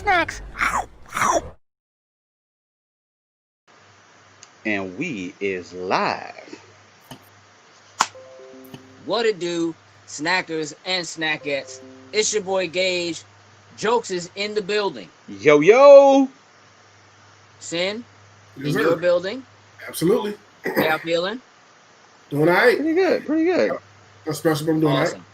snacks. And we is live. What it do, snackers and snackettes? It's your boy Gage. Jokes is in the building. Yo, yo. Sin, Yes, in sir. your building. Absolutely. How y'all feeling? Doing all right. Pretty good. Pretty good. Especially if I'm doing all right. Awesome.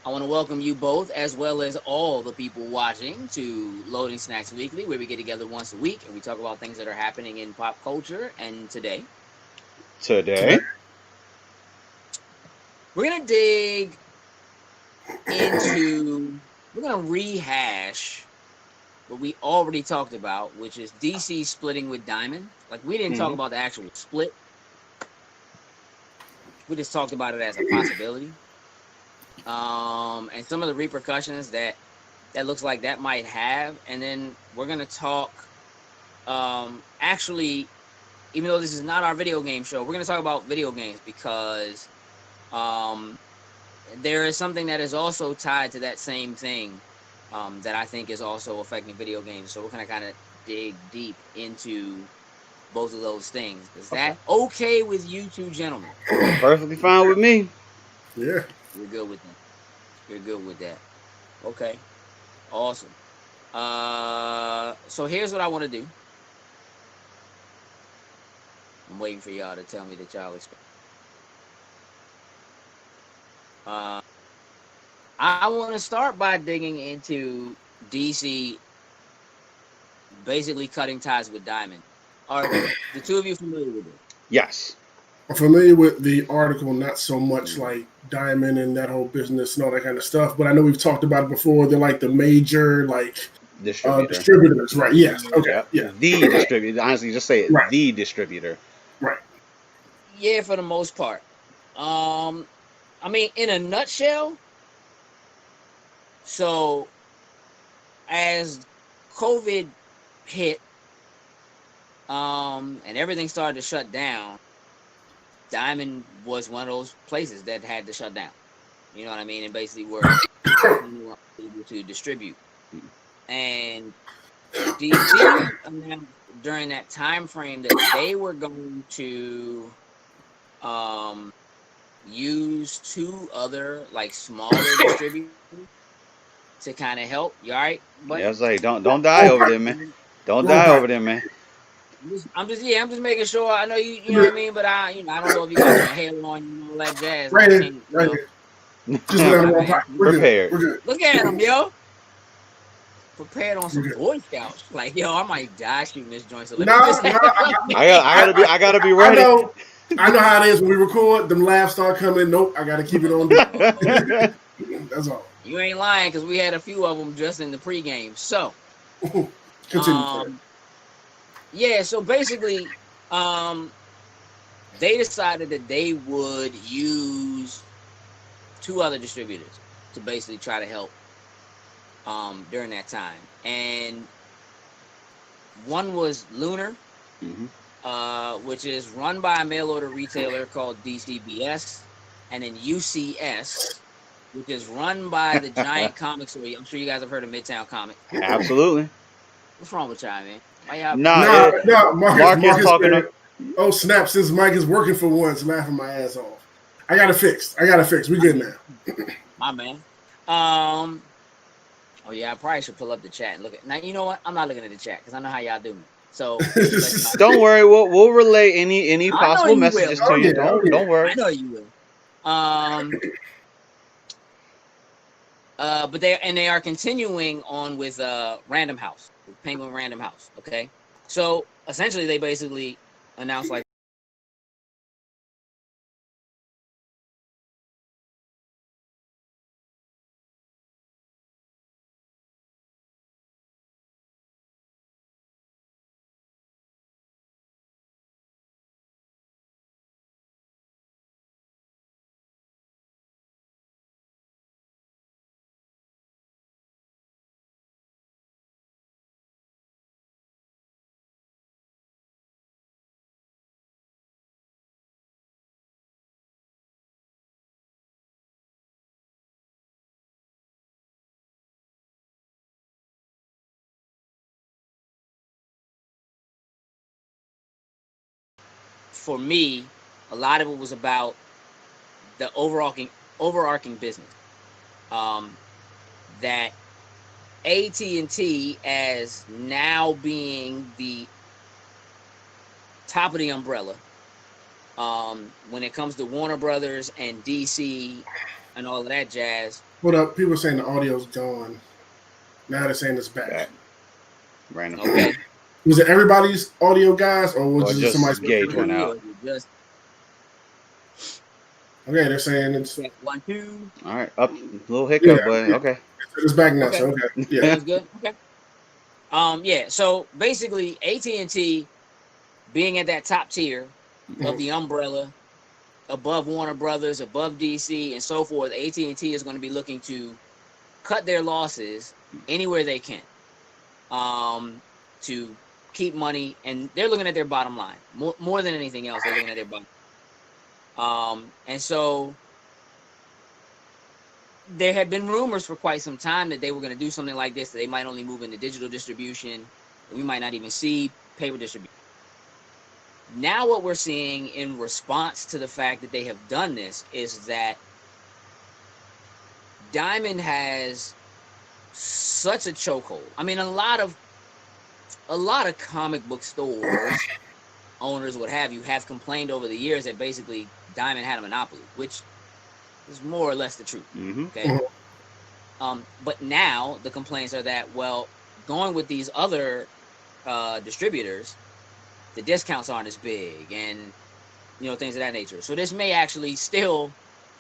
I want to welcome you both, as well as all the people watching, to Loading Snacks Weekly, where we get together once a week and we talk about things that are happening in pop culture. And today, Today. we're going to dig into, we're going to rehash what we already talked about, which is DC splitting with Diamond. Like, we didn't talk about the actual split. We just talked about it as a possibility. And some of the repercussions that looks like that might have. And then we're going to talk, actually, even though this is not our video game show, we're going to talk about video games because there is something that is also tied to that same thing that I think is also affecting video games. So we're going to kind of dig deep into both of those things. Is that okay with you two gentlemen? Perfectly fine with me. Yeah. You're good with that. You're good with that. Okay. Awesome. So here's what I want to do. I'm waiting for y'all to tell me that y'all expect. I want to start by digging into DC basically cutting ties with Diamond. Are the two of you familiar with it? Yes. I'm familiar with the article, not so much like Diamond and that whole business and all that kind of stuff, but I know we've talked about it before. They're like the major distributors, right? Yes. Okay. Yep. Yeah. The distributor. Honestly, just say it. Right. The distributor. Right. Yeah, for the most part. I mean, in a nutshell, so as COVID hit, and everything started to shut down, Diamond was one of those places that had to shut down. You know what I mean? And basically were able to distribute. And DC announced during that time frame that they were going to use two other like smaller distributors to kind of help. You all right? But Yeah, I was like, don't die over there, man. Don't die over there, man. I'm just making sure. I know you know what I mean, but I don't know if you got some hair on you and all that jazz. Right Like, here. Right here. Just let my them man. walk. Prepared. We're good. Look at him, yo. Prepared on some We're good. Boy Scouts. Like, yo, I might die shooting this joint. So let No, me just I gotta be ready. I know how it is when we record. Them laughs start coming. Nope, I got to keep it on. That's all. You ain't lying because we had a few of them just in the pregame. So, continue. yeah. So basically, they decided that they would use two other distributors to basically try to help during that time, and one was Lunar, which is run by a mail order retailer called DCBS, and then UCS, which is run by the giant comic store. I'm sure you guys have heard of Midtown Comics. Absolutely. What's wrong with y'all, man? Why y'all? No, Marcus talking said, oh snap! Since Mike is working for once, laughing my ass off. I got it fixed. We good now. My man. Oh yeah, I probably should pull up the chat and look at. Now you know what? I'm not looking at the chat because I know how y'all do me. So don't worry, we'll relay any possible messages to you. Don't worry. I know you will. But they are continuing on with Random House, Penguin Random House. Okay, so essentially they basically announced like for me, a lot of it was about the overarching business. That AT&T, as now being the top of the umbrella, when it comes to Warner Brothers and DC and all of that jazz. What up? People are saying the audio's gone. Now they're saying it's back. Random. Okay. Was it everybody's audio, guys, or was Or it just somebody's Gage went out? Okay, they're saying it's 1, 2. All right, up little hiccup, but okay. It's back now. Okay. So okay, yeah, That's good. Okay. Yeah. So basically, AT&T being at that top tier of the umbrella, above Warner Brothers, above DC, and so forth, AT&T is going to be looking to cut their losses anywhere they can, to keep money, and they're looking at their bottom line more than anything else. They're looking at their bottom. And so there had been rumors for quite some time that they were going to do something like this, that they might only move into digital distribution. We might not even see paper distribution. Now what we're seeing in response to the fact that they have done this is that Diamond has such a chokehold. I mean, a lot of comic book stores, owners, what have you, have complained over the years that basically Diamond had a monopoly, which is more or less the truth. Okay. But now the complaints are that, well, going with these other distributors, the discounts aren't as big, and things of that nature. So this may actually still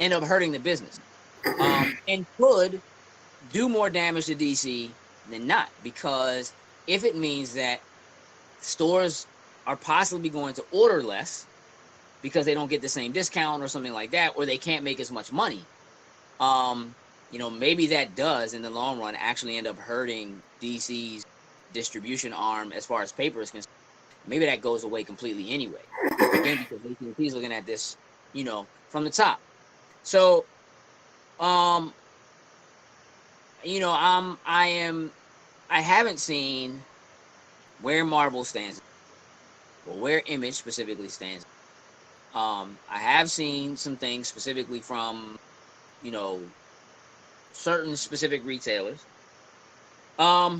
end up hurting the business, and could do more damage to DC than not, because if it means that stores are possibly going to order less because they don't get the same discount or something like that, or they can't make as much money, maybe that does in the long run actually end up hurting DC's distribution arm as far as paper is concerned. Maybe that goes away completely anyway. Again, because AT&T is looking at this, from the top. So, I haven't seen where Marvel stands, or where Image specifically stands. I have seen some things specifically from, certain specific retailers. What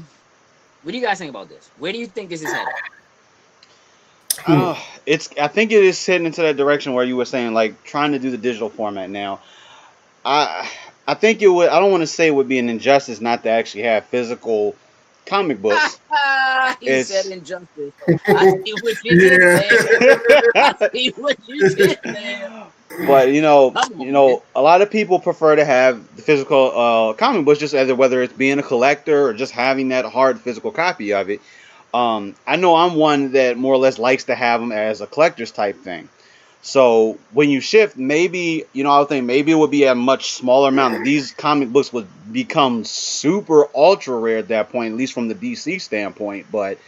do you guys think about this? Where do you think this is headed? I think it is heading into that direction where you were saying, like, trying to do the digital format now. I think it would. I don't want to say it would be an injustice not to actually have physical comic books. He said injustice. I see what you did there. I see what you did there. But a lot of people prefer to have the physical comic books, just whether it's being a collector or just having that hard physical copy of it. I know I'm one that more or less likes to have them as a collector's type thing. So when you shift, maybe, I would think maybe it would be a much smaller amount. These comic books would become super ultra rare at that point, at least from the DC standpoint. But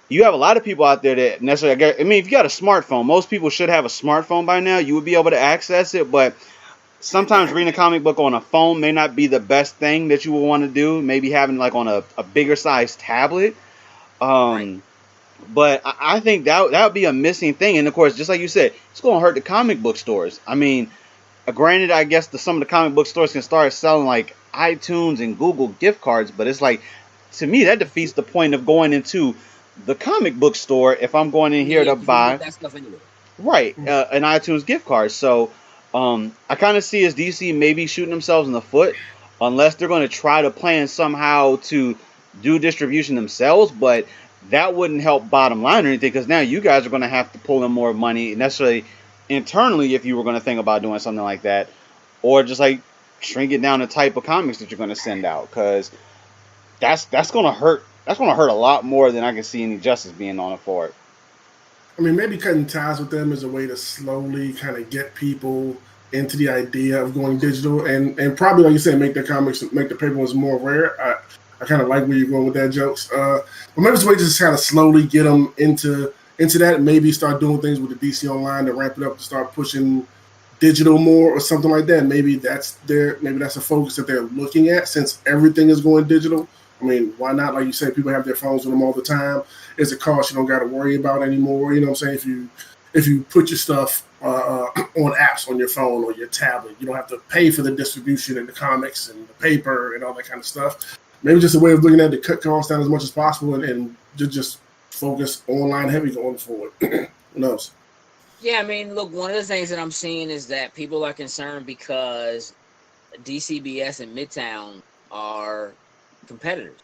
you have a lot of people out there that necessarily, if you got a smartphone, most people should have a smartphone by now. You would be able to access it, but sometimes reading a comic book on a phone may not be the best thing that you would want to do. Maybe having like on a bigger size tablet. Right. But I think that would be a missing thing. And of course, just like you said, it's going to hurt the comic book stores. I mean, granted, I guess some of the comic book stores can start selling like iTunes and Google gift cards, but it's like, to me, that defeats the point of going into the comic book store if I'm going in here to buy that stuff anyway. Right, an iTunes gift card. So I kind of see as DC maybe shooting themselves in the foot, unless they're going to try to plan somehow to do distribution themselves, but that wouldn't help bottom line or anything, because now you guys are going to have to pull in more money necessarily internally if you were going to think about doing something like that, or just like shrink it down the type of comics that you're going to send out, because that's going to hurt. That's going to hurt a lot more than I can see any justice being on it for it. I mean, maybe cutting ties with them is a way to slowly kind of get people into the idea of going digital, and probably, like you said, make the paper ones more rare. I kind of like where you're going with that, Jokes. But maybe it's a way to just kind of slowly get them into that. Maybe start doing things with the DC Online to ramp it up, to start pushing digital more or something like that. Maybe that's a focus that they're looking at, since everything is going digital. I mean, why not? Like you said, people have their phones with them all the time. It's a cost you don't got to worry about anymore. You know what I'm saying? if you put your stuff on apps on your phone or your tablet. You don't have to pay for the distribution and the comics and the paper and all that kind of stuff. Maybe just a way of looking at to cut costs down as much as possible and just focus online heavy going forward. Who knows? Yeah, I mean, look, one of the things that I'm seeing is that people are concerned because DCBS and Midtown are competitors.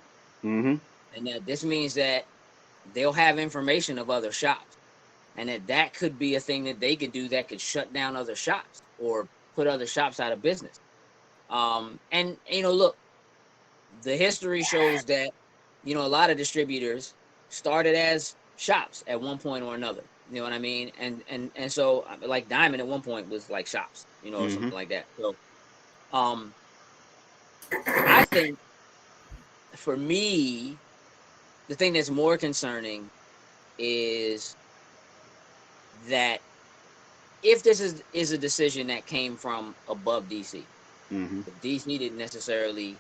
Mm-hmm. And that this means that they'll have information of other shops. And that could be a thing that they could do that could shut down other shops or put other shops out of business. And, look, the history shows that, a lot of distributors started as shops at one point or another. You know what I mean? And so, like, Diamond at one point was like shops, or something like that. So, I think, for me, the thing that's more concerning is that if this is a decision that came from above DC, if DC didn't necessarily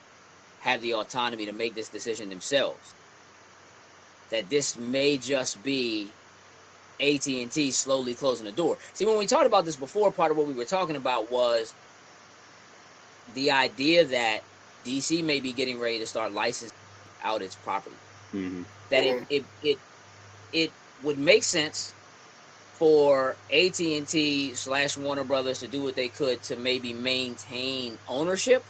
have the autonomy to make this decision themselves, that this may just be AT&T slowly closing the door. See, when we talked about this before, part of what we were talking about was the idea that DC may be getting ready to start licensing out its property. That it would make sense for AT&T / Warner Brothers to do what they could to maybe maintain ownership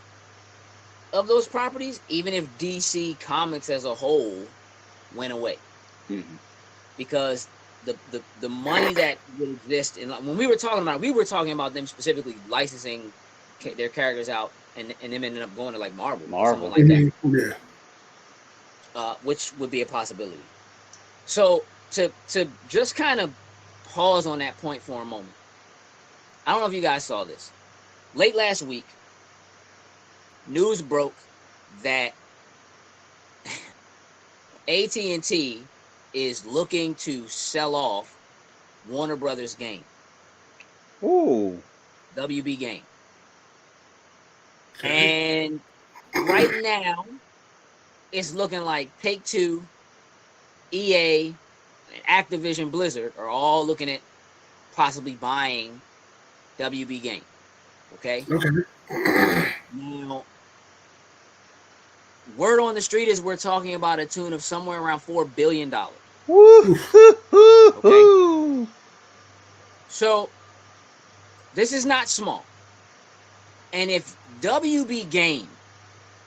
of those properties, even if DC Comics as a whole went away. Because the money that would exist, and when we were talking about them specifically licensing their characters out, and them ending up going to like Marvel. Something like that. Which would be a possibility. So to just kind of pause on that point for a moment. I don't know if you guys saw this. Late last week, news broke that AT&T is looking to sell off Warner Brothers Game. Ooh. WB Game. And right now, it's looking like Take-Two, EA, and Activision Blizzard are all looking at possibly buying WB Game. Okay? Now, word on the street is we're talking about a tune of somewhere around $4 billion. Okay? So, this is not small. And if WB Game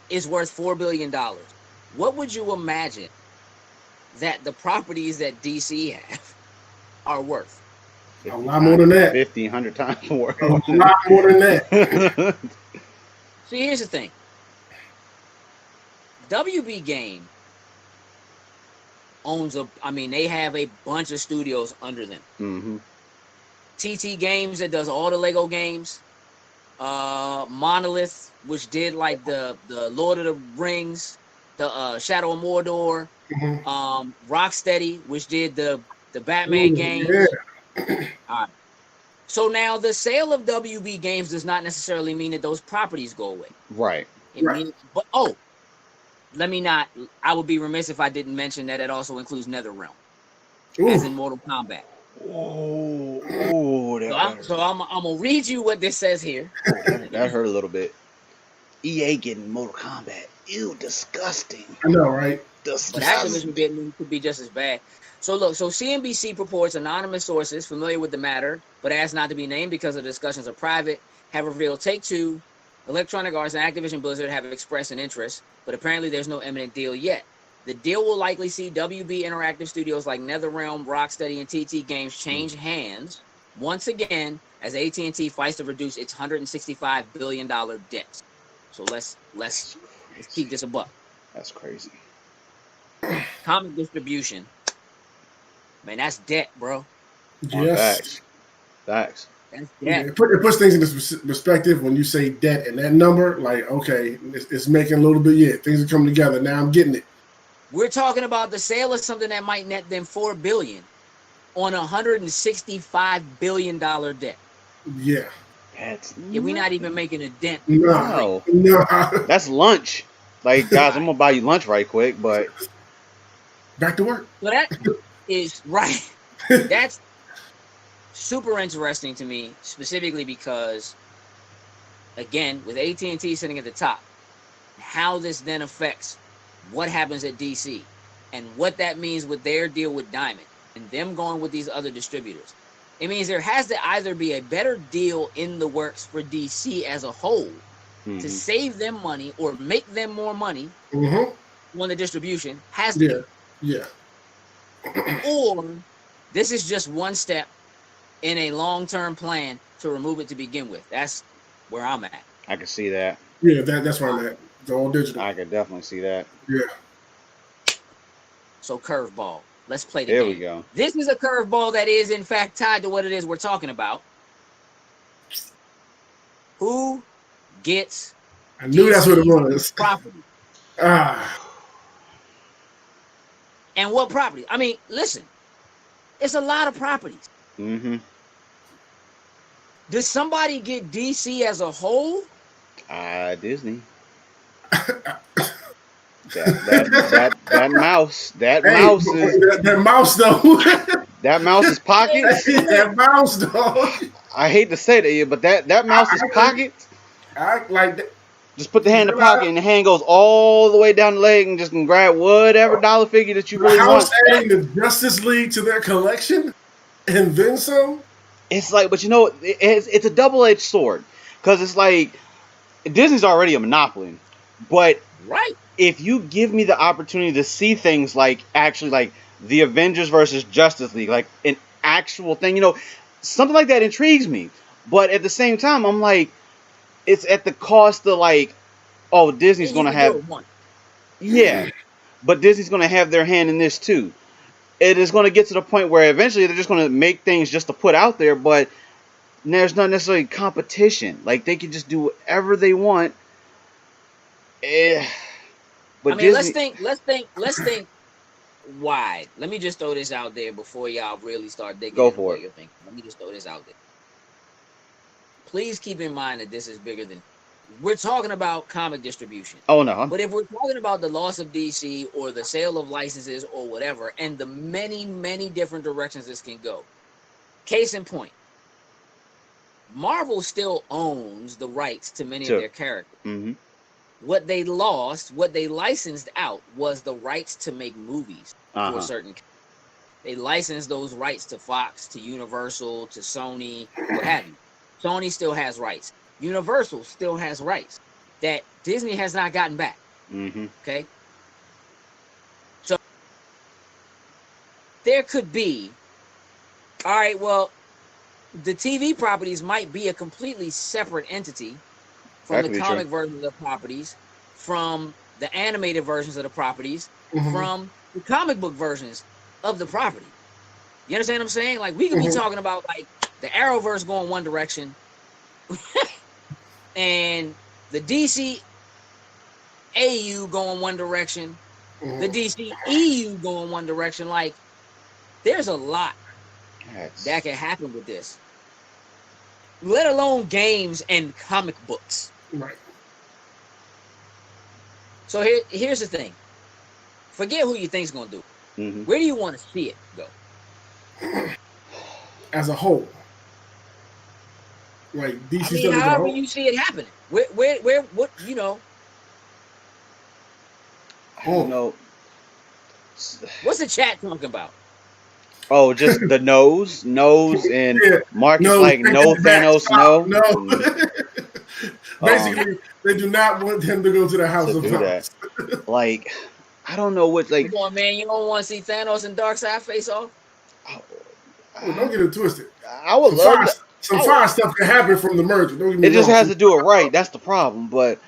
is worth $4 billion, what would you imagine that the properties that DC have are worth? A lot more than that. 1,500 times more. A lot more than that. See, here's the thing. WB Game they have a bunch of studios under them. TT Games that does all the Lego games. Monolith, which did like the Lord of the Rings, the Shadow of Mordor. Rocksteady, which did the Batman games. All right. So now the sale of WB Games does not necessarily mean that those properties go away. Right. I would be remiss if I didn't mention that it also includes NetherRealm, as in Mortal Kombat. So I'm gonna read you what this says here. That hurt a little bit. EA getting Mortal Kombat. Ew, disgusting. I know, right? But Activision could be just as bad. So look, CNBC purports anonymous sources familiar with the matter, but asked not to be named because the discussions are private, have revealed Take-Two, Electronic Arts, and Activision Blizzard have expressed an interest, but apparently there's no imminent deal yet. The deal will likely see WB Interactive studios like NetherRealm, Rocksteady, and TT Games change hands once again as AT&T fights to reduce its $165 billion debt. So let's keep this a buck. That's crazy. Comic distribution, man, that's debt, bro. Yes. Facts. That's debt. Yeah, it puts things into perspective when you say debt and that number. Like, okay, it's making a little bit. Yeah, things are coming together. Now I'm getting it. We're talking about the sale of something that might net them $4 billion on a $165 billion debt. Yeah. We're not even making a dent. No. That's lunch. Like, guys, I'm gonna buy you lunch right quick, but back to work. So that is right. super interesting to me, specifically because, again, with AT&T sitting at the top, how this then affects what happens at DC and what that means with their deal with Diamond and them going with these other distributors. It means there has to either be a better deal in the works for DC as a whole to save them money or make them more money on the distribution. Has to be. Yeah. Or this is just one step in a long-term plan to remove it to begin with. That's where I'm at. I can see that. Yeah, that's where I'm at. It's all digital. I could definitely see that. Yeah. So curveball. Let's play the There game. we go. This is a curveball that is, in fact, tied to what it is we're talking about. Who gets I knew that's what it was. property? And what property? I mean, listen. It's a lot of properties. Does somebody get DC as a whole? Disney. That mouse. That mouse is that mouse though. That mouse's pockets. That mouse though. I hate to say that, but that mouse's pockets. I like that. Just put the hand in the pocket, and the hand goes all the way down the leg, and just can grab whatever dollar figure that you really want. Adding the Justice League to their collection, and then some. It's like, but you know, it's a double-edged sword, because it's like Disney's already a monopoly, but if you give me the opportunity to see things like actually like the Avengers versus Justice League, like an actual thing, you know, something like that intrigues me. But at the same time, I'm like, it's at the cost of like, oh, Disney's going to have, but Disney's going to have their hand in this too. It is going to get to the point where eventually they're just going to make things just to put out there, but there's not necessarily competition. Like, they can just do whatever they want. But I mean, Disney... let's think wide. Let me just throw this out there before y'all really start digging into what you're thinking. Let me just throw this out there. Please keep in mind that this is bigger than... We're talking about comic distribution. Oh, no. But if we're talking about the loss of DC or the sale of licenses or whatever, and the many, many different directions this can go. Case in point. Marvel still owns the rights to many of their characters. What they lost, what they licensed out, was the rights to make movies for certain. They licensed those rights to Fox, to Universal, to Sony, what have you. Sony still has rights. Universal still has rights that Disney has not gotten back. Okay? So there could be, all right, well, the TV properties might be a completely separate entity from the comic versions of the properties, from the animated versions of the properties, from the comic book versions of the property. You understand what I'm saying? Like, we could be talking about, like, the Arrowverse going one direction, and the DC AU going one direction, the DC EU going one direction. Like, there's a lot that can happen with this. Let alone games and comic books. Right. So here's the thing. Forget who you think's gonna do. Where do you want to see it go? As a whole. Like DC. I mean, however you see it happening. Where, what, you know? I don't know. What's the chat talking about? Oh, just the nose, and Marcus like no Thanos, no. Basically, they do not want him to go to the House of Thanos. Like, I don't know what. Like, come on, man, you don't want to see Thanos and Darkseid face off? Don't get it twisted. I would love some fire stuff can happen from the merger. Don't get me wrong. Just has to do it right. Oh. That's the problem. But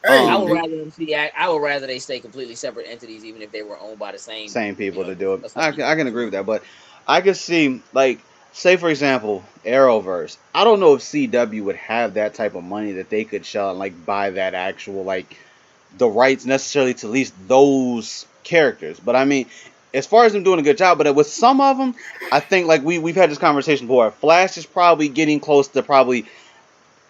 I would rather they stay completely separate entities, even if they were owned by the same people to do it. I can agree with that, but I could see, like, say for example, Arrowverse. I don't know if CW would have that type of money that they could shell and like buy that actual like the rights necessarily to at least those characters. But I mean, as far as them doing a good job, but with some of them, I think like we've had this conversation before. Flash is probably getting close to probably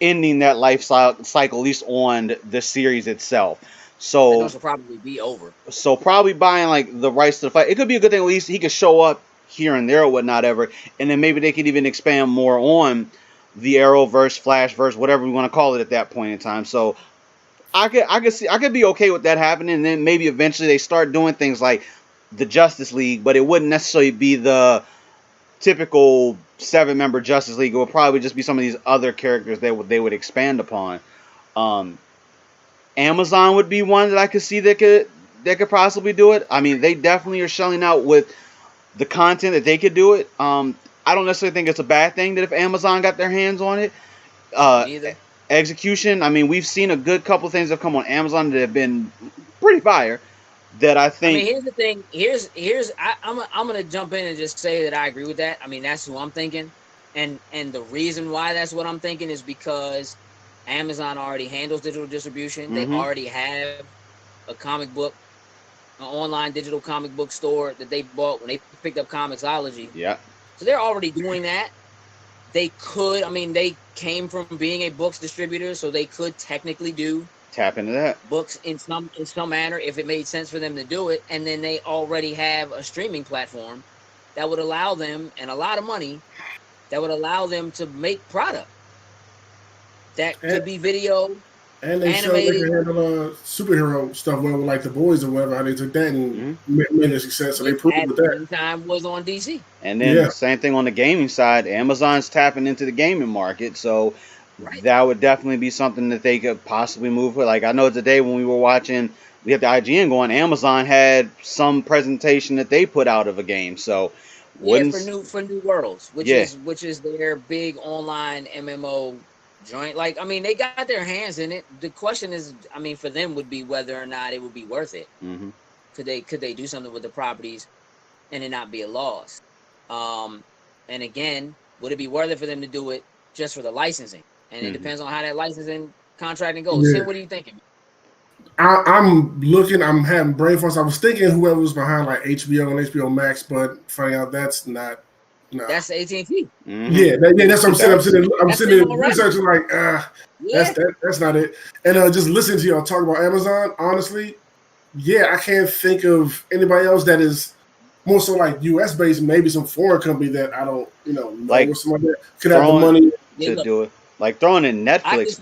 ending that life cycle, at least on the series itself. So those will probably be over. So probably buying like the rights to the fight. It could be a good thing. At least he could show up here and there or whatnot ever, and then maybe they could even expand more on the Arrowverse, Flashverse, whatever we want to call it at that point in time. So I could be okay with that happening, and then maybe eventually they start doing things like the Justice League, but it wouldn't necessarily be the typical 7-member Justice League. It would probably just be some of these other characters they would expand upon. Amazon would be one that I could see that could possibly do it. I mean, they definitely are shelling out with the content that they could do it. I don't necessarily think it's a bad thing that if Amazon got their hands on it. Execution, I mean, we've seen a good couple things that have come on Amazon that have been pretty fire. That I think. I mean, here's the thing. I'm gonna jump in and just say that I agree with that. I mean, that's who I'm thinking, and the reason why that's what I'm thinking is because Amazon already handles digital distribution. Mm-hmm. They already have an online digital comic book store that they bought when they picked up Comixology. Yeah. So they're already doing that. They could. I mean, they came from being a books distributor, so they could technically tap into that books in some manner if it made sense for them to do it. And then they already have a streaming platform that would allow them, and a lot of money that would allow them to make product that could be video, and they animated. They can handle superhero stuff, whether like The Boys or whatever. How they took that and made a success, so they proved with that. Time was on DC, and then same thing on the gaming side. Amazon's tapping into the gaming market, so. Right. That would definitely be something that they could possibly move with. Like I know today when we were watching, we had the IGN going. Amazon had some presentation that they put out of a game. So for New Worlds, which is their big online MMO joint. Like I mean, they got their hands in it. The question is, I mean, for them would be whether or not it would be worth it. Mm-hmm. Could they do something with the properties and it not be a loss? And again, would it be worth it for them to do it just for the licensing? And it depends on how that licensing contracting goes. Yeah. Sid, what are you thinking? I'm having brain farts. I was thinking whoever was behind like HBO and HBO Max, but finding out that's not. No. That's AT&T. Mm-hmm. Yeah, that's what I'm saying. I'm sitting there researching like, that's not it. And just listening to y'all talk about Amazon, honestly, I can't think of anybody else that is more so like US based. Maybe some foreign company that I don't, like or something like that could have the money to do it. Like throwing in Netflix,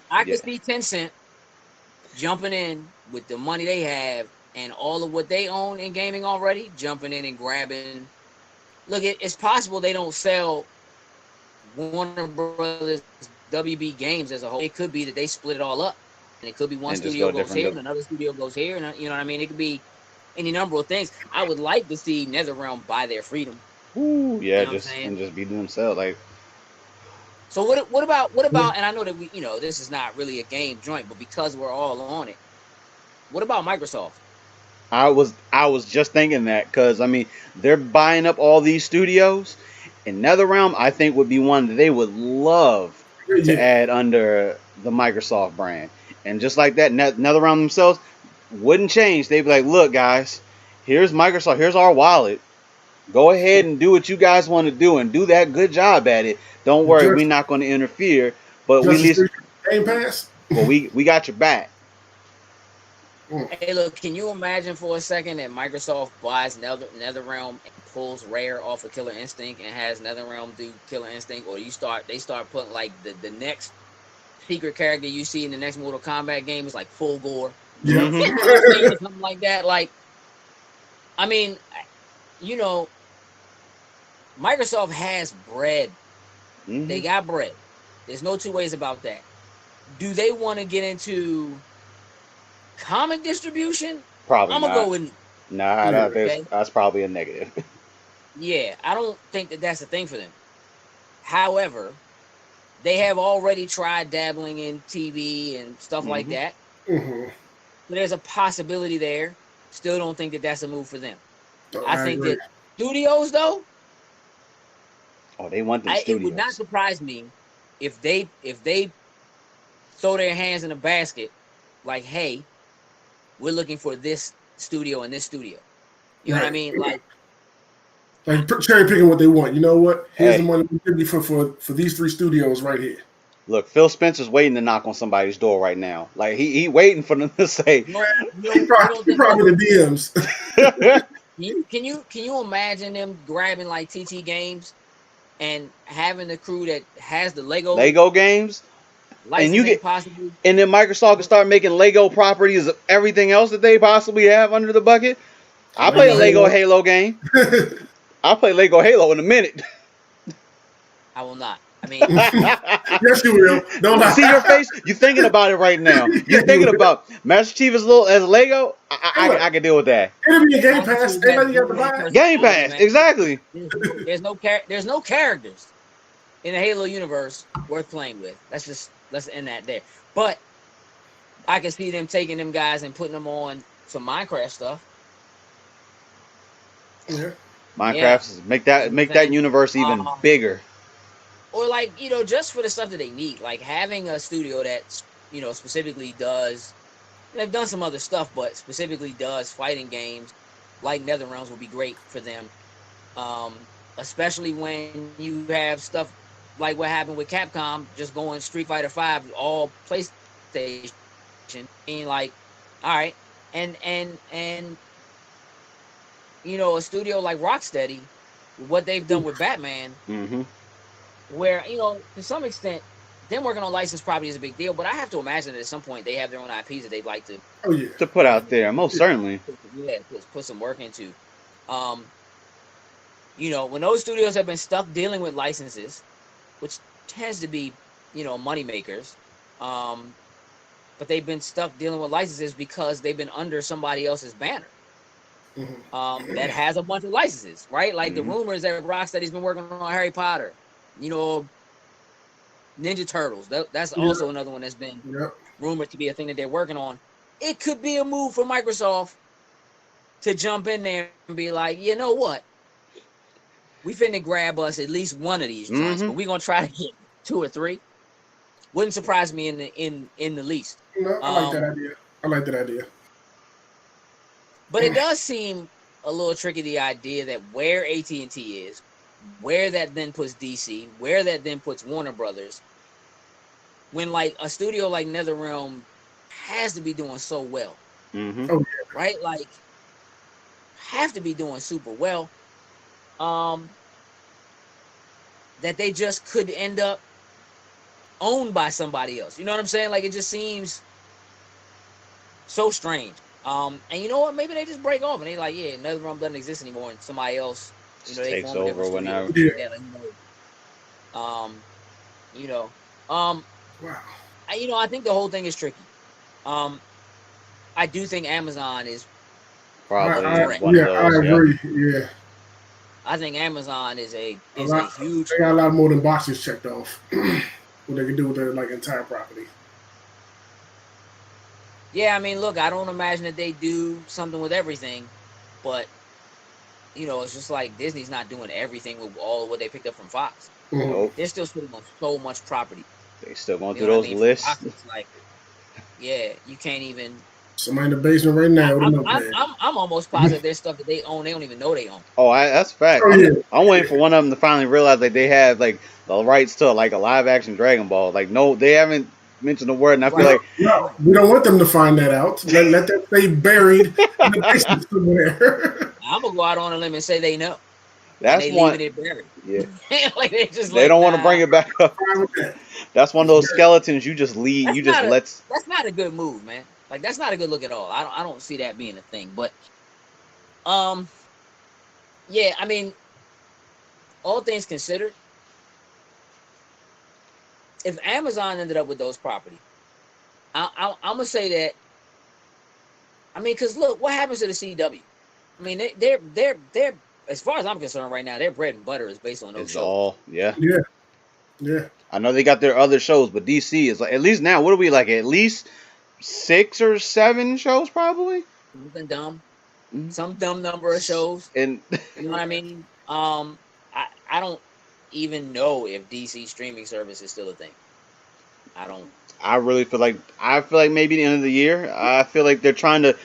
I could see Tencent jumping in with the money they have and all of what they own in gaming already, jumping in and grabbing. Look, it's possible they don't sell Warner Brothers WB Games as a whole. It could be that they split it all up, and it could be one studio goes here and another studio goes here, and you know what I mean. It could be any number of things. I would like to see NetherRealm buy their freedom. Ooh, yeah, just be themselves, like. So what about? And I know that this is not really a game joint, but because we're all on it, what about Microsoft? I was just thinking that because I mean they're buying up all these studios, and NetherRealm I think would be one that they would love to add under the Microsoft brand, and just like that, NetherRealm themselves wouldn't change. They'd be like, look guys, here's Microsoft, here's our wallet. Go ahead and do what you guys want to do and do that good job at it. Don't worry, we're not going to interfere. But we at least Game Pass. Well, we got your back. Hey, look, can you imagine for a second that Microsoft buys NetherRealm and pulls Rare off of Killer Instinct and has NetherRealm do Killer Instinct, or they start putting like the next secret character you see in the next Mortal Kombat game is like full gore. Yeah. Something like that. Like, I mean, Microsoft has bread. Mm-hmm. They got bread. There's no two ways about that. Do they want to get into comic distribution? Probably I'm not. Go with that's probably a negative. Yeah, I don't think that's a thing for them. However, they have already tried dabbling in TV and stuff like that. Mm-hmm. So there's a possibility there. Still don't think that's a move for them. I think agree. that studios, though. Oh, they want the studios. It would not surprise me if they throw their hands in a basket, like, hey, we're looking for this studio and this studio. You know what I mean? Like cherry picking what they want. You know what? Here's the money we give you for these 3 studios right here. Look, Phil Spencer's waiting to knock on somebody's door right now. Like he waiting for them to say. He probably the DMs. Can you imagine them grabbing like TT Games and having the crew that has the Lego games, and you get possibly, and then Microsoft can start making Lego properties of everything else that they possibly have under the bucket. I'll play a Lego Halo game. I'll play Lego Halo in a minute. I will not. I mean, yes, you will. Don't lie. See your face? You're thinking about it right now. You're thinking about Master Chief as Lego. I can deal with that. It'll be a Game Pass. Everybody got to buy it. Game Pass, exactly. There's no characters in the Halo universe worth playing with. Let's end that there. But I can see them taking them guys and putting them on some Minecraft stuff. Yeah. Minecraft make that universe even bigger. Or like, just for the stuff that they need, like having a studio that, specifically does, they've done some other stuff, but specifically does fighting games like NetherRealms would be great for them. Especially when you have stuff like what happened with Capcom, just going Street Fighter V, all PlayStation, being like, all right, and a studio like Rocksteady, what they've done with Batman, where, to some extent, them working on licensed property is a big deal, but I have to imagine that at some point they have their own IPs that they'd like to to put out there, most certainly. Yeah, put some work into. When those studios have been stuck dealing with licenses, which tends to be, money makers, but they've been stuck dealing with licenses because they've been under somebody else's banner. That has a bunch of licenses, right? Like the rumors that Rocksteady's been working on Harry Potter, Ninja Turtles. That's also another one that's been rumored to be a thing that they're working on. It could be a move for Microsoft to jump in there and be like, you know what? We finna grab us at least one of these joints, but we're gonna try to get 2 or 3. Wouldn't surprise me in the least. No, I like that idea. But it does seem a little tricky, the idea that where AT&T is, where that then puts DC, where that then puts Warner Brothers, when like a studio like NetherRealm has to be doing so well. Right? Like, have to be doing super well. That they just could end up owned by somebody else. You know what I'm saying? Like, it just seems so strange. And you know what? Maybe they just break off and they like, yeah, NetherRealm doesn't exist anymore, and somebody else, they takes form a different over studio. whenever. Wow. I think the whole thing is tricky. I do think Amazon is probably one of those. I agree. Yeah. I think Amazon is a huge. They got a lot more than boxes checked off. What they can do with their entire property. Yeah, I mean, look, I don't imagine that they do something with everything, but it's just like Disney's not doing everything with all of what they picked up from Fox. They're still sitting on so much property. They still going through those lists. Fox, like, yeah, you can't even. Somebody in the basement right now. I'm almost positive there's stuff that they own. They don't even know they own. Oh, that's a fact. I'm waiting for one of them to finally realize like they have like the rights to like a live action Dragon Ball. Like, no, they haven't mentioned the word, and I feel like no, we don't want them to find that out. Let that stay buried in the basement somewhere. I'm gonna go out on a limb and say they know. That's they one. It buried. Yeah, like they don't want to bring it back up. That's one of those skeletons you just leave. That's not a good move, man. Like, that's not a good look at all. I don't see that being a thing. But, yeah, I mean, all things considered, if Amazon ended up with those properties, I'm gonna say that. I mean, because look, what happens to the CW? I mean, they're as far as I'm concerned right now, their bread and butter is based on those shows. Yeah. I know they got their other shows, but DC is like, at least now, what are we like? At least 6 or 7 shows, probably. Something dumb, some dumb number of shows, and you know what I mean. I don't even know if DC streaming service is still a thing. I really feel like maybe the end of the year. I feel like they're trying to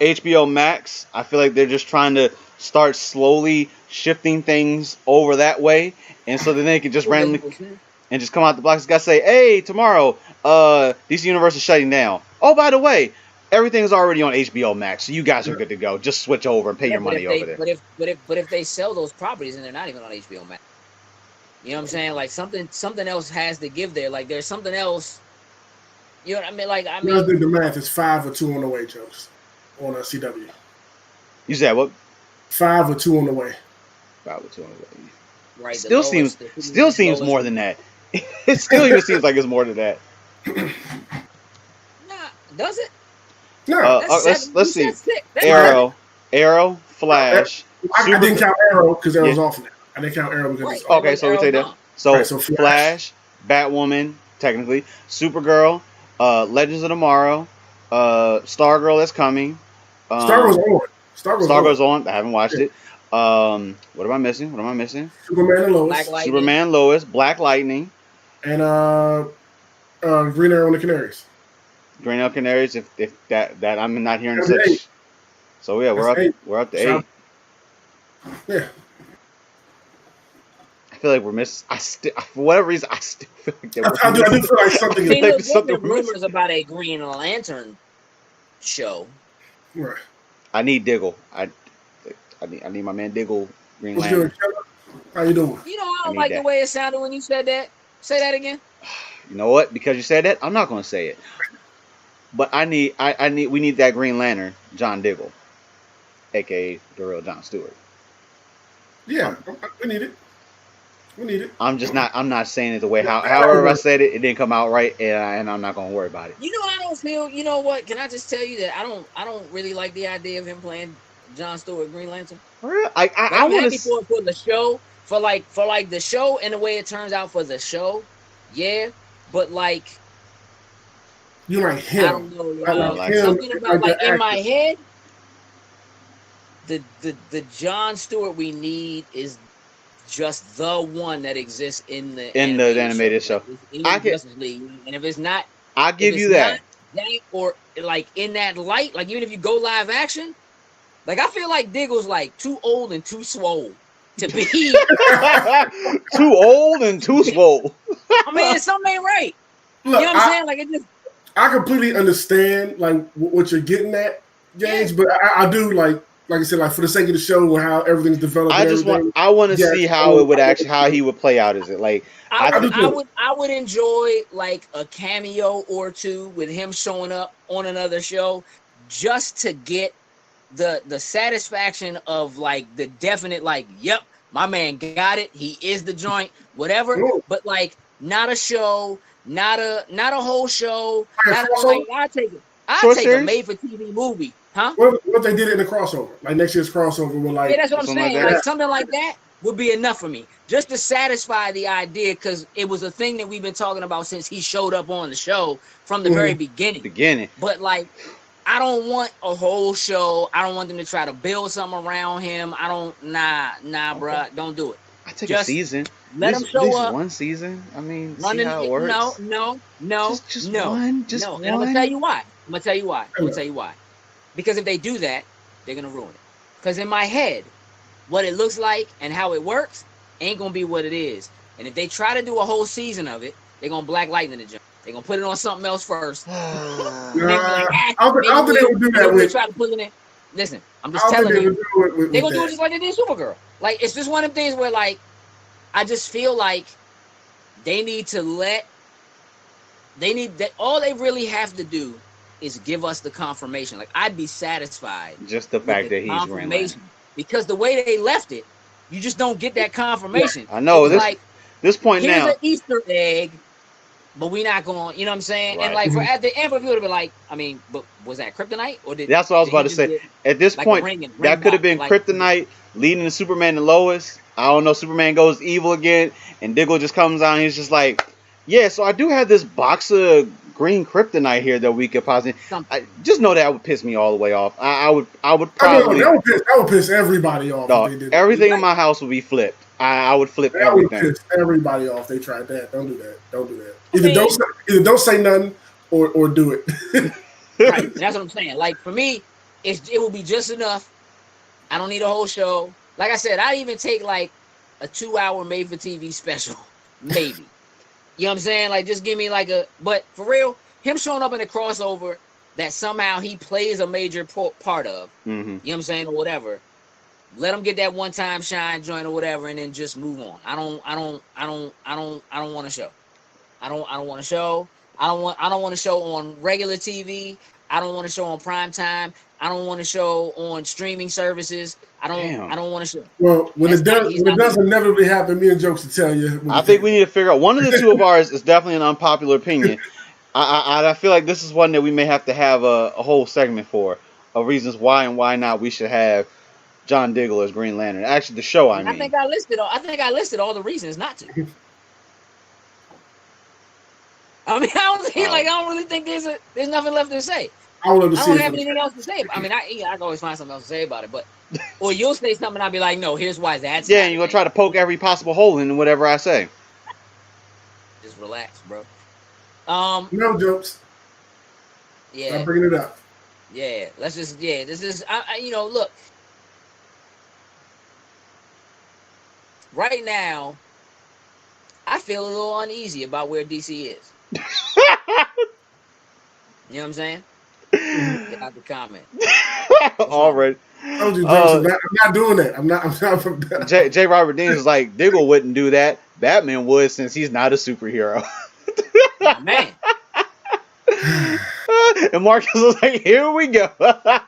HBO Max. I feel like they're just trying to start slowly shifting things over that way, and so then they can just randomly and just come out the box. Got to say, hey, tomorrow, DC Universe is shutting down. Oh, by the way, everything's already on HBO Max, so you guys are good to go. Just switch over and pay your money over there. But if they sell those properties and they're not even on HBO Max, you know what I'm saying? Like something else has to give there. Like there's something else. You know what I mean? Like I think the math is 5 or 2 on the way, Jokes, on CW. You said what? 5 or 2 on the way. 5 or 2 on the way. Right. Still seems more than that. It still even seems like it's more than that. Nah, does it? No. Let's see. Arrow, Flash. I didn't count Arrow because Arrow's off now. I didn't count Arrow because it's okay. So we take that. So Flash, Batwoman, technically, Supergirl, Legends of Tomorrow, Stargirl that's coming. Stargirl's on. Stargirl's on. I haven't watched it. What am I missing? Superman and Lois. Superman, Lois, Black Lightning, and Green Arrow and the Canaries. Green Arrow Canaries. If that I'm not hearing such. 8. So yeah, we're up to 8. Yeah. I feel like we're missing. For whatever reason, I still feel like I do feel like something. There's rumors about a Green Lantern show. Right. I need Diggle. I need my man Diggle. Green Lantern. How you doing? You know, I don't like the way it sounded when you said that. Say that again. You know what? Because you said that, I'm not going to say it. But we need that Green Lantern, John Diggle, aka the real John Stewart. Yeah, we need it. I'm not saying it the way however I said it. It didn't come out right, and I'm not going to worry about it. You know, I don't feel. You know what? Can I just tell you that I don't really like the idea of him playing John Stewart Green Lantern. Really? I'm happy for the show, for the show and the way it turns out for the show. Yeah, but like. You like him? I don't know. Something about like in my head. The John Stewart we need is just the one that exists in the animated show. Justice League. And if it's not, I'll give you that. Or like in that light, like even if you go live action, like I feel like Diggle's like too old and too swole to be too old and too swole. I mean, something ain't right. Look, you know what I'm saying? Like it just. I completely understand like what you're getting at, James, but I do like I said, like for the sake of the show and how everything's developed. I want to see how it would how he would play out. Is it like I would enjoy like a cameo or two with him showing up on another show just to get the satisfaction of like the definite like, yep, my man got it. He is the joint, whatever. Ooh. But like not a show. Not a whole show. I take a made for TV movie, huh? What they did in the crossover, like next year's crossover, with like that's what I'm saying. Like something like that would be enough for me, just to satisfy the idea, because it was a thing that we've been talking about since he showed up on the show from the very beginning. But like, I don't want a whole show. I don't want them to try to build something around him. I don't. Nah, bro, don't do it. I take a season. Let him show up. One season. I mean, see how it works. No. Just one. And I'm gonna tell you why. Because if they do that, they're gonna ruin it. Because in my head, what it looks like and how it works ain't gonna be what it is. And if they try to do a whole season of it, they're gonna Black Lightning the jump. They're gonna put it on something else first. I don't think they would do that with. Try to put it in. Listen, I'm just telling you, they're gonna do it just like they did Supergirl. Like it's just one of the things where like. I just feel like they need that all they really have to do is give us the confirmation. Like I'd be satisfied. Just the fact that he's confirmation. Because the way they left it, you just don't get that confirmation. Yeah, I know this point here's now. Here's an Easter egg, but we're not going, you know what I'm saying? Right. And like at the end of it would have been like, I mean, but was that Kryptonite? Or that's what I was about to say. At this point, that could have been Kryptonite leading to Superman and Lois. I don't know, Superman goes evil again, and Diggle just comes out and he's just like, yeah, so I do have this box of green kryptonite here that we could possibly. Just know that would piss me all the way off. I would probably. That would piss everybody off. No, everything in my house would be flipped. I would flip everything. That would piss everybody off. They tried that. Don't do that. Either don't say nothing or do it. Right. That's what I'm saying. Like for me, it will be just enough. I don't need a whole show. Like I said, I'd even take like a 2-hour made-for-TV special, maybe. You know what I'm saying? Like, just give me like but for real, him showing up in a crossover that somehow he plays a major part of. Mm-hmm. You know what I'm saying, or whatever. Let him get that one-time shine joint or whatever, and then just move on. I don't want to show. I don't want to show. I don't want to show on regular TV. I don't want to show on prime time. I don't want to show on streaming services. I don't want to show. Well, when it does inevitably happen, me and Jokes to tell you. I think we need to figure out, one of the two of ours is definitely an unpopular opinion. I feel like this is one that we may have to have a whole segment for, of reasons why and why not we should have John Diggle as Green Lantern. Actually, the show, I mean. I think I listed all the reasons not to. I mean, I don't really think there's nothing left to say. I don't have anything else to say. I mean, I can always find something else to say about it, but or you'll say something, and I'll be like, no, here's why that's. Yeah, and you're gonna try to poke every possible hole in whatever I say. Just relax, bro. No jokes. Yeah, I'm bringing it up. Yeah, let's just this is look. Right now, I feel a little uneasy about where DC is. You know what I'm saying? Get out the comment. Already. I'm not doing that. I'm not. J. Robert Dean is like, Diggle wouldn't do that. Batman would, since he's not a superhero. Man. And Marcus was like, here we go. That's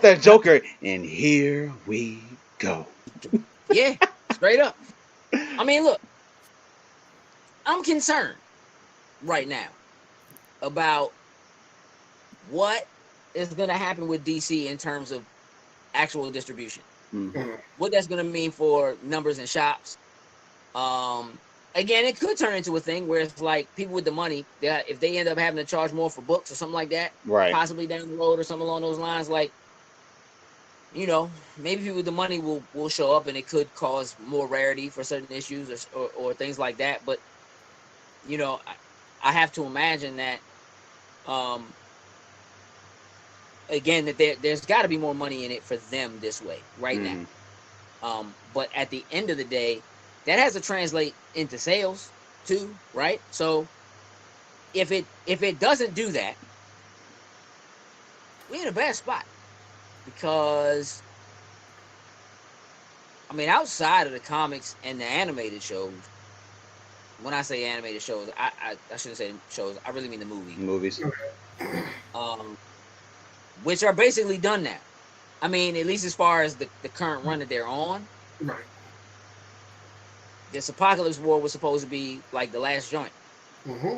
that Joker. And here we go. Yeah, straight up. I mean, look, I'm concerned right now about what is going to happen with DC in terms of actual distribution. Mm-hmm. What that's going to mean for numbers in shops. Again, it could turn into a thing where it's like people with the money, if they end up having to charge more for books or something like that, right? Possibly down the road or something along those lines, like, maybe people with the money will show up, and it could cause more rarity for certain issues or things like that. But, I have to imagine that, again, that there's got to be more money in it for them this way right now. But at the end of the day, that has to translate into sales too, right? So if it doesn't do that, we're in a bad spot. Because, I mean, outside of the comics and the animated shows, when I say animated shows, I shouldn't say shows, I really mean the movies. Which are basically done now. I mean, at least as far as the current run that they're on. Right. This Apocalypse War was supposed to be like the last joint. Mm-hmm.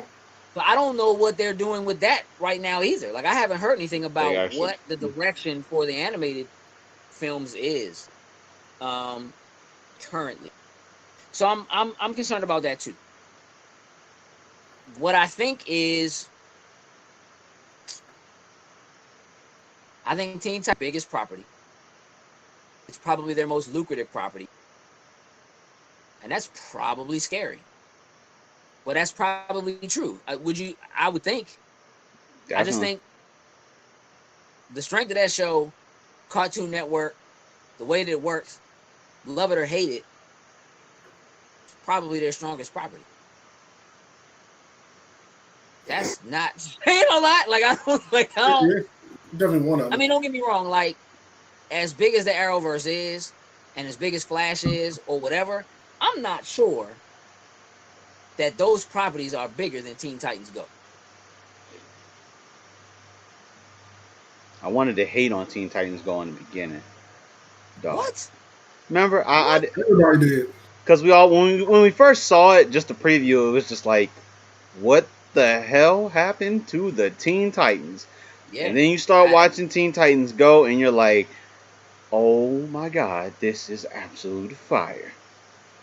But I don't know what they're doing with that right now either. Like, I haven't heard anything about what the direction for the animated films is currently. So I'm concerned about that too. What I think is, I think Teen Titans' biggest property. It's probably their most lucrative property. And that's probably scary. But that's probably true. I would think. Definitely. I just think the strength of that show, Cartoon Network, the way that it works, love it or hate it, probably their strongest property. That's not saying a lot. I don't. Definitely one of them. I mean, don't get me wrong. Like, as big as the Arrowverse is, and as big as Flash is, or whatever, I'm not sure that those properties are bigger than Teen Titans Go. I wanted to hate on Teen Titans Go in the beginning. Dog. What? Remember, everybody did. Because we all, when we first saw it, just the preview, it was just like, what the hell happened to the Teen Titans? Yeah. And then you start watching Teen Titans Go, and you're like, oh my God, this is absolute fire.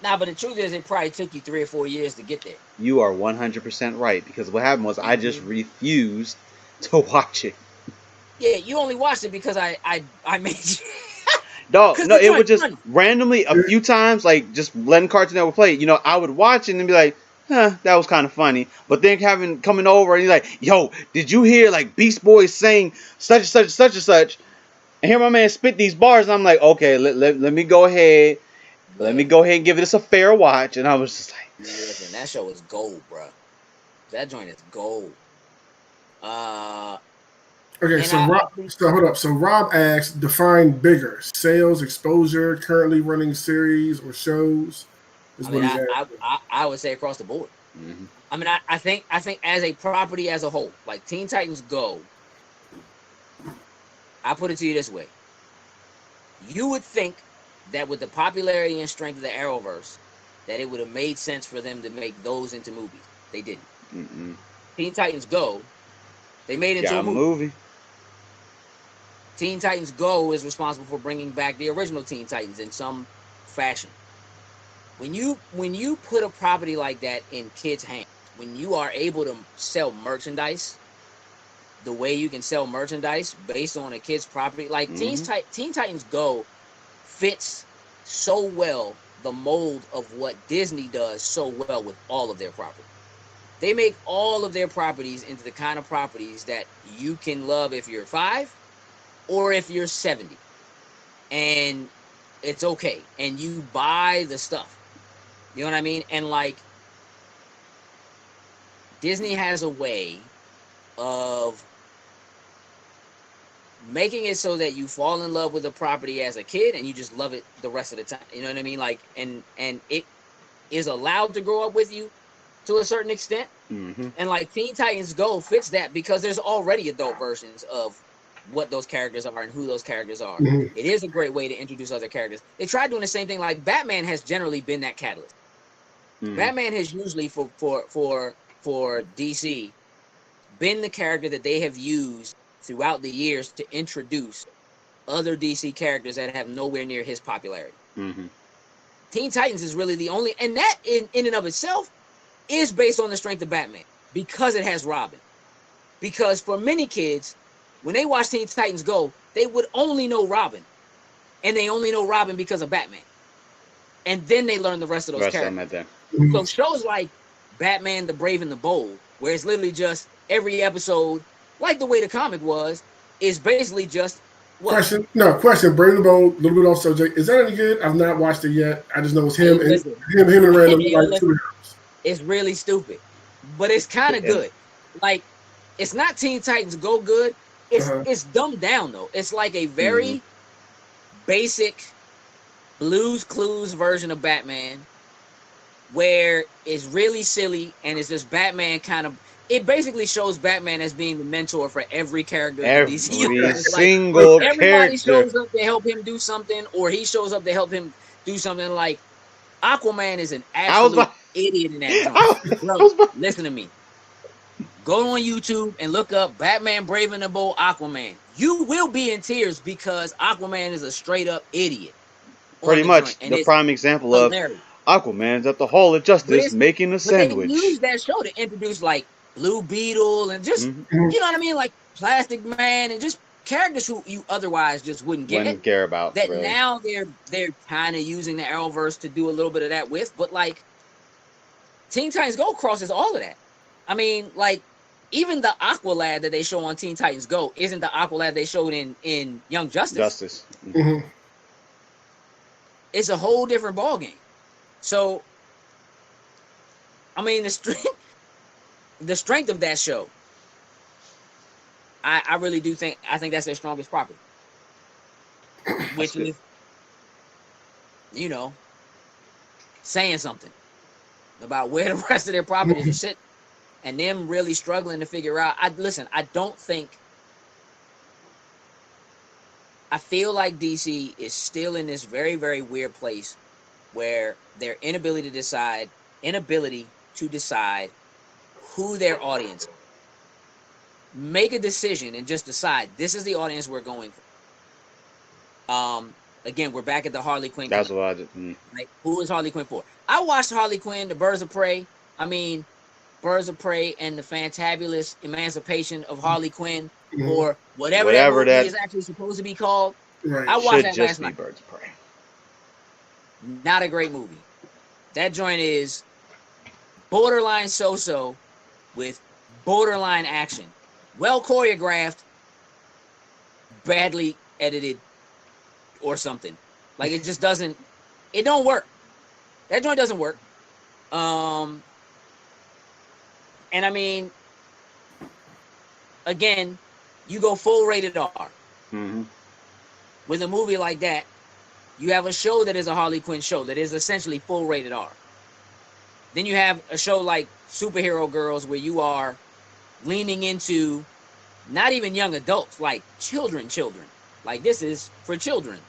Nah, but the truth is, it probably took you 3 or 4 years to get there. You are 100% right, because what happened was I just refused to watch it. Yeah, you only watched it because I made you. Dog, no, it would just randomly a few times, like just letting Cartoon Network play. I would watch it and be like, that was kind of funny. But then coming over and he's like, yo, did you hear like Beast Boys saying such and such and such and such? And hear my man spit these bars, and I'm like, okay, let me go ahead. Let me go ahead and give this a fair watch. And I was just like, listen, that show is gold, bro. That joint is gold. Okay, so hold up. So Rob asks, define bigger: sales, exposure, currently running series or shows. I would say across the board. Mm-hmm. I mean, I think as a property as a whole, like Teen Titans Go, I put it to you this way: you would think that with the popularity and strength of the Arrowverse, that it would have made sense for them to make those into movies. They didn't. Mm-mm. Teen Titans Go, they made into a movie. Teen Titans Go is responsible for bringing back the original Teen Titans in some fashion. When you put a property like that in kids' hands, when you are able to sell merchandise the way you can sell merchandise based on a kid's property, like Mm-hmm. Teen Titans Go fits so well the mold of what Disney does so well with all of their properties. They make all of their properties into the kind of properties that you can love if you're 5 or if you're 70. And it's okay. And you buy the stuff. You know what I mean? And like, Disney has a way of making it so that you fall in love with a property as a kid and you just love it the rest of the time. You know what I mean? Like, and it is allowed to grow up with you to a certain extent. Mm-hmm. And like Teen Titans Go fits that because there's already adult versions of what those characters are and who those characters are. Mhm. It is a great way to introduce other characters. They tried doing the same thing. Like Batman has generally been that catalyst. Mm-hmm. Batman has usually for DC been the character that they have used throughout the years to introduce other DC characters that have nowhere near his popularity. Mm-hmm. Teen Titans is really the only, and that in and of itself is based on the strength of Batman because it has Robin. Because for many kids, when they watch Teen Titans Go, they would only know Robin. And they only know Robin because of Batman. And then they learn the rest of those characters. So shows like Batman, the Brave and the Bold, where it's literally just every episode, like the way the comic was, is basically just what? Question. Brave and the Bold, a little bit off subject. Is that any good? I've not watched it yet. I just know it's him and random superheroes. It's really stupid, but it's kind of good. Like, it's not Teen Titans Go good. It's dumbed down though. It's like a very basic Blue's Clues version of Batman, where it's really silly and it's just Batman kind of. It basically shows Batman as being the mentor for every character in the DC universe. Single like, everybody character. shows up to help him do something, or he shows up to help him do something. Like Aquaman is an absolute idiot in that joint. Bro, listen to me. Go on YouTube and look up Batman Brave and the Bold Aquaman. You will be in tears because Aquaman is a straight up idiot. Pretty much the prime example hilarious. Of Aquaman's at the Hall of Justice making a sandwich. They use that show to introduce like Blue Beetle and just you know what I mean, like Plastic Man and just characters who you otherwise just wouldn't care about. That really. Now they're kind of using the Arrowverse to do a little bit of that with, but like Teen Titans Go crosses all of that. I mean, like even the Aqualad that they show on Teen Titans Go isn't the Aqualad they showed in Young Justice. Mm-hmm. It's a whole different ballgame. So, I mean, the strength of that show, I really do think, I think that's their strongest property. Which is, you know, saying something about where the rest of their properties are sitting. And them really struggling to figure out. I feel like DC is still in this very, very weird place where their inability to decide who their audience is. Make a decision and just decide this is the audience we're going for. Again, we're back at the Harley Quinn. That's what I did. Like, who is Harley Quinn for? I watched Harley Quinn, the Birds of Prey. Birds of Prey and the Fantabulous Emancipation of Harley Quinn, or whatever that movie is actually supposed to be called. Right. I watched that last night. Birds of Prey. Not a great movie. That joint is borderline so-so with borderline action. Well choreographed, badly edited, or something. Like it just doesn't. It don't work. That joint doesn't work. And I mean, again, you go full rated R. Mm-hmm. With a movie like that, you have a show that is a Harley Quinn show that is essentially full rated R. Then you have a show like Superhero Girls where you are leaning into not even young adults, like children. Like this is for children.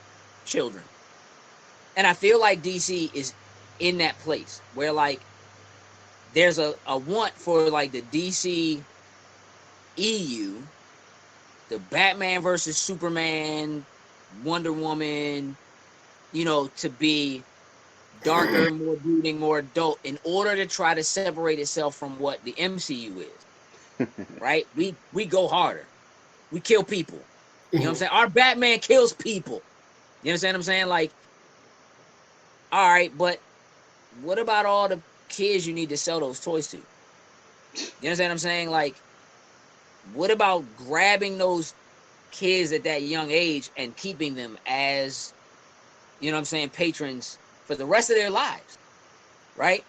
And I feel like DC is in that place where like there's a want for like the DC EU, the Batman versus Superman, Wonder Woman, you know, to be darker, more brooding, more adult in order to try to separate itself from what the MCU is. Right? We go harder. We kill people. You know what I'm saying? Our Batman kills people. You understand what I'm saying? Like, all right, but what about all the kids you need to sell those toys to? You understand what I'm saying? Like, what about grabbing those kids at that young age and keeping them as, you know what I'm saying, patrons for the rest of their lives, right?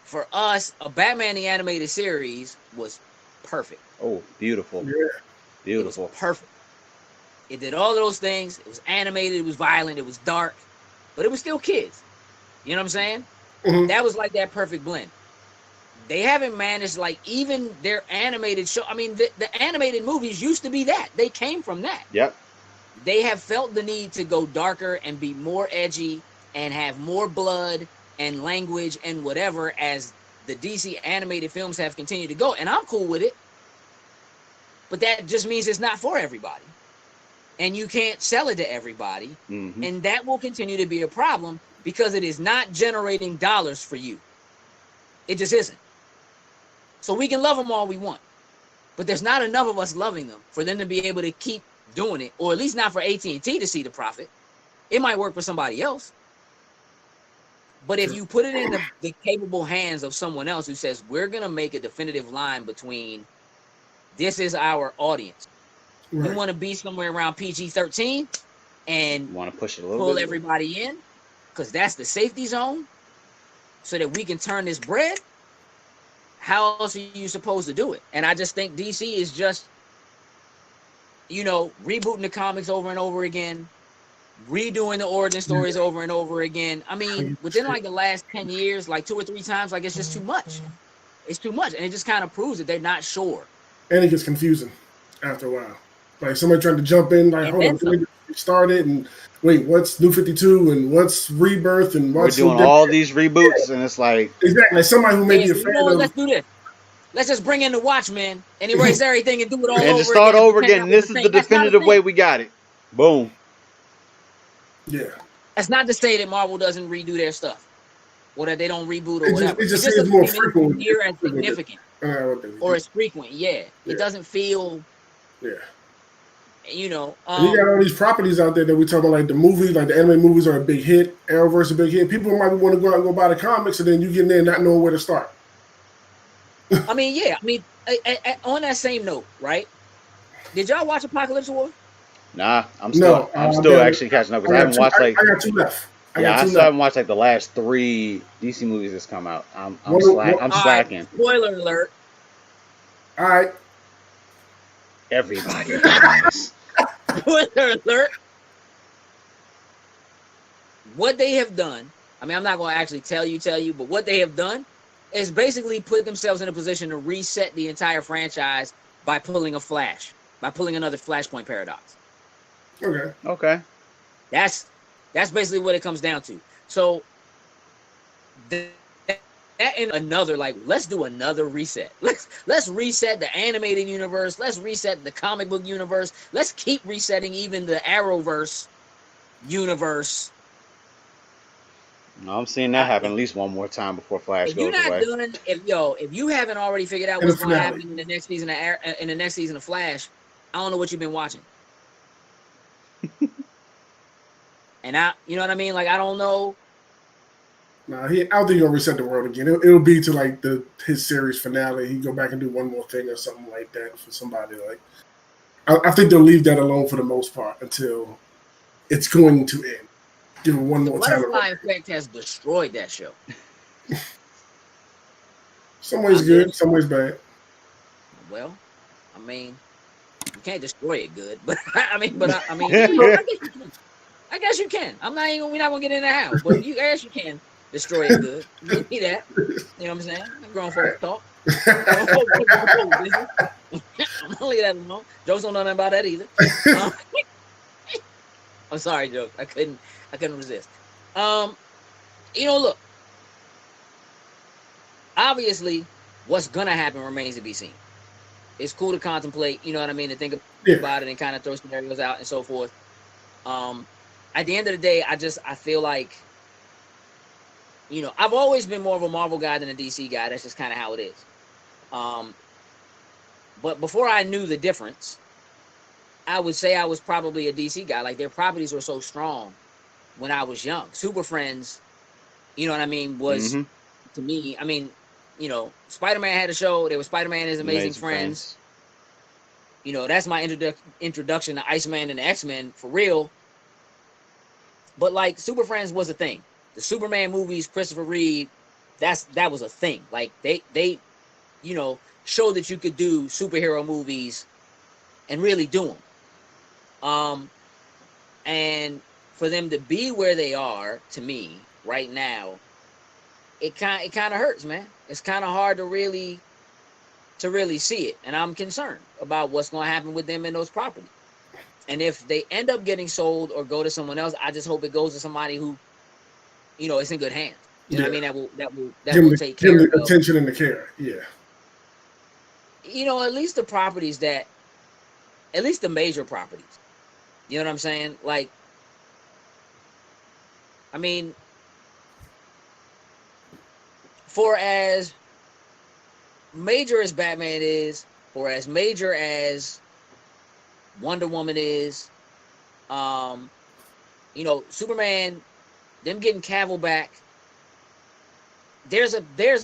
For us, a Batman the Animated Series was perfect. Oh, beautiful. Yeah. Beautiful. It was perfect. It did all of those things. It was animated, it was violent, it was dark, but it was still kids. You know what I'm saying? Mm-hmm. That was like that perfect blend. They haven't managed, like, even their animated show. I mean, the animated movies used to be that. They came from that. Yep. They have felt the need to go darker and be more edgy and have more blood and language and whatever as the DC animated films have continued to go. And I'm cool with it. But that just means it's not for everybody. And you can't sell it to everybody. Mm-hmm. And that will continue to be a problem because it is not generating dollars for you. It just isn't. So we can love them all we want. But there's not enough of us loving them for them to be able to keep doing it, or at least not for AT&T to see the profit. It might work for somebody else. But if you put it in the capable hands of someone else who says, we're going to make a definitive line between this is our audience. Right. We want to be somewhere around PG-13 and Want to push it a little pull bit? everybody in because that's the safety zone so that we can turn this bread. How else are you supposed to do it? And I just think DC is just, you know, rebooting the comics over and over again, redoing the origin stories over and over again. I mean, within like the last 10 years, like 2 or 3 times, like it's just too much. It's too much. And it just kind of proves that they're not sure. And it gets confusing after a while. Like somebody trying to jump in, like, hold on, let me start it, and wait, what's New 52 and what's Rebirth and what's We're doing all these reboots, and it's like exactly like somebody who may be a fan of. Let's do this. Let's just bring in the Watchmen and erase everything and do it all over and again. just start over again. This is the definitive way we got it. Boom. Yeah. That's not to say that Marvel doesn't redo their stuff, or that they don't reboot or It whatever. just seems more frequent. Here and significant, or as frequent. Yeah, it doesn't feel. Yeah. You know, and you got all these properties out there that we talk about, like the movies, like the anime movies are a big hit. Arrowverse a big hit. People might want to go out and go buy the comics, and then you get in there and not knowing where to start. I mean, yeah. I mean, on that same note, right? Did y'all watch Apocalypse War? Nah, I'm still actually catching up because I haven't watched like. I got 2 left. I still haven't watched like the last 3 DC movies that's come out. I'm slacking. Spoiler alert. All right. Everybody dies. Spoiler alert. What they have done, I mean, I'm not going to actually tell you, but what they have done is basically put themselves in a position to reset the entire franchise by pulling a Flash, by pulling another Flashpoint paradox. Okay. That's basically what it comes down to. So that and another, like, let's do another reset. Let's reset the animated universe. Let's reset the comic book universe. Let's keep resetting even the Arrowverse universe. No, I'm seeing that happen at least one more time before Flash goes away. If you haven't already figured out what's going to happen in the next season of Flash, I don't know what you've been watching. And you know what I mean? Like, I don't know. Nah, I don't think he'll reset the world again. It'll be to like his series finale. He'd go back and do one more thing or something like that for somebody. Like, I think they'll leave that alone for the most part until it's going to end. Give it one more time. Butterfly Effect has destroyed that show. Some ways good, some ways bad. Well, I mean, you can't destroy it good, but I mean, I guess you can. We're not gonna get into how, but I guess you can destroy it good. Give me that. You know what I'm saying? Grown folks talk. I'm gonna leave that alone. Jokes don't know nothing about that either. I'm sorry, Joke. I couldn't resist. Look. Obviously, what's gonna happen remains to be seen. It's cool to contemplate, you know what I mean, to think about it and kind of throw scenarios out and so forth. At the end of the day, I feel like, I've always been more of a Marvel guy than a DC guy. That's just kind of how it is. But before I knew the difference, I would say I was probably a DC guy. Like, their properties were so strong when I was young. Super Friends, you know what I mean, was, to me, I mean, Spider-Man had a show. There was Spider-Man and His Amazing Friends. That's my introduction to Iceman and the X-Men for real. But, like, Super Friends was a thing. The Superman movies, Christopher Reeve, that was a thing. Like, they showed that you could do superhero movies and really do them. And for them to be where they are, to me, right now, it kind of hurts, man. It's kind of hard to really see it, and I'm concerned about what's going to happen with them and those properties. And if they end up getting sold or go to someone else, I just hope it goes to somebody who, it's in good hands. You know what I mean? That will take care of attention and the care. Yeah. At least the properties at least the major properties. You know what I'm saying? Like, I mean, for as major as Batman is, or as major as Wonder Woman is, Superman, them getting Cavill back, there's a